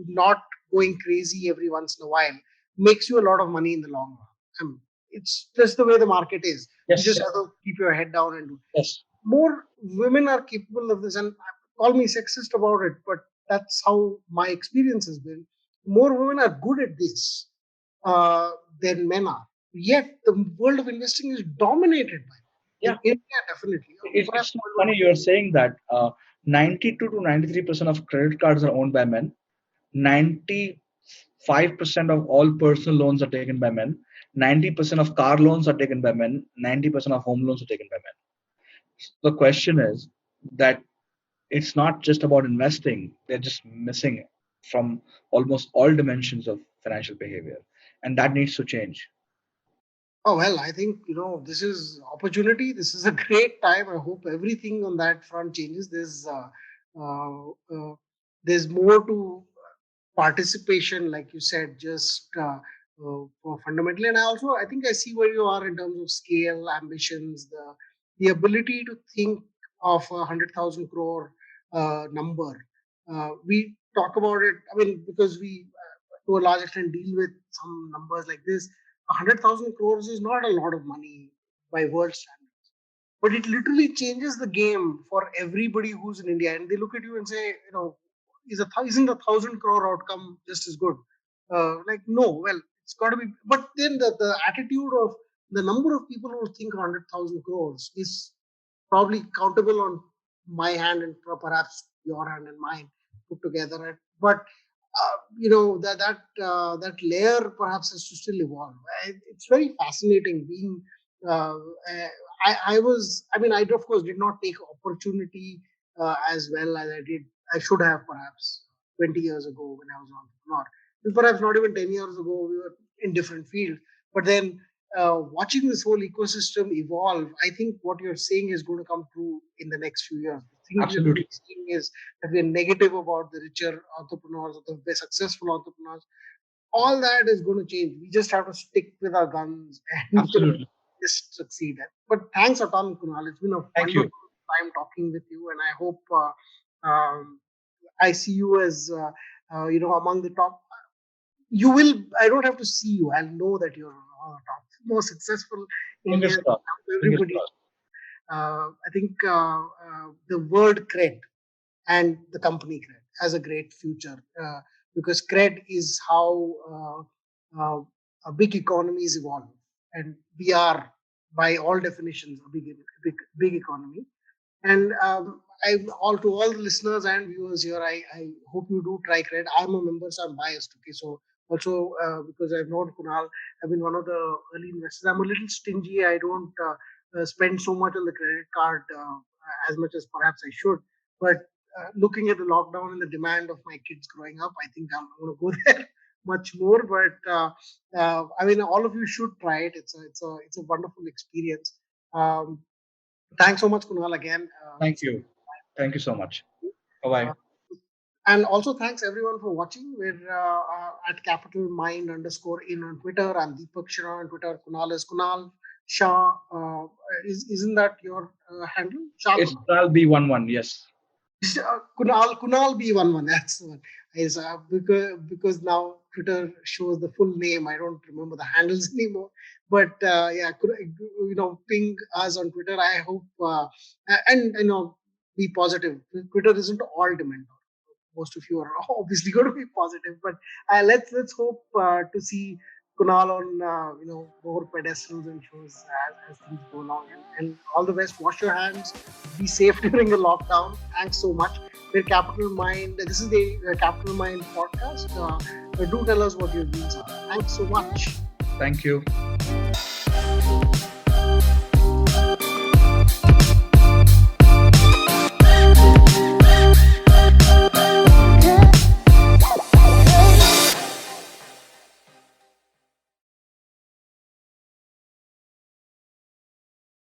not going crazy every once in a while makes you a lot of money in the long run. It's just the way the market is. You Yes, just have to keep your head down and do. yes. More women are capable of this, and call me sexist about it, but that's how my experience has been. More women are good at this uh, than men are. Yet the world of investing is dominated by Yeah, in India, definitely. it's Perhaps so funny you're saying that 92 to 93% of credit cards are owned by men. 95% of all personal loans are taken by men. 90% of car loans are taken by men. 90% of home loans are taken by men. The question is that it's not just about investing, they're just missing from almost all dimensions of financial behavior. And that needs to change. Oh, well, I think, this is opportunity. This is a great time. I hope everything on that front changes. Uh, there's more to participation, like you said, just for fundamentally. And I think I see where you are in terms of scale, ambitions, the ability to think of 100,000 crore number. We talk about it. I mean, because we, to a large extent, deal with some numbers like this. 100,000 crores is not a lot of money by world standards, but it literally changes the game for everybody who's in India. And they look at you and say, isn't a 1,000 crore outcome just as good? Like, no, well, it's got to be. But then the attitude of the number of people who think 100,000 crores is probably countable on my hand and perhaps your hand and mine put together. But that layer perhaps has to still evolve. It's very fascinating being uh, I of course did not take opportunity as well as I should have perhaps 20 years ago when I was an entrepreneur. And perhaps not even 10 years ago, we were in different fields. But then watching this whole ecosystem evolve, I think what you're saying is going to come true in the next few years. The thing we're Absolutely. seeing is that we're negative about the richer entrepreneurs or the successful entrepreneurs. All that is going to change. We just have to stick with our guns and Absolutely. just succeed. But thanks a ton, Kunal. It's been a Thank you. wonderful time talking with you, and I hope I see you as among the top. You will. I don't have to see you. I'll know that you're one of the top most successful Fingers Indians. crossed. Fingers Everybody. crossed. I think the word cred and the company cred has a great future because cred is how a big economies evolve, and we are by all definitions a big economy. And I all to all the listeners and viewers here, I hope you do try credit. I'm a member, so I'm biased. Okay, so also because I've known Kunal, I've been one of the early investors. I'm a little stingy. I don't spend so much on the credit card as much as perhaps I should. But looking at the lockdown and the demand of my kids growing up, I think I'm going to go there much more. But all of you should try it. It's a wonderful experience. Um, Thanks so much, Kunal, again. Thank you. Thank you so much. Bye bye. Uh, and also thanks everyone for watching. We're at Capital Mind _ in on Twitter. I'm Deepak Shenoy on Twitter. Kunal is Kunal Shah. Isn't that your handle? Shah It's Kunal. I'll be 1-1. Yes. Kunal B11. That's the one. Because now Twitter shows the full name. I don't remember the handles anymore. But ping us on Twitter. I hope and be positive. Twitter isn't all demand. Most of you are obviously going to be positive, but let's hope to see Kunal on more pedestals and shows as things go along. And all the best. Wash your hands. Be safe during the lockdown. Thanks so much. We're Capital Mind. This is the Capital Mind podcast. Do tell us what your views are. Thanks so much. Thank you.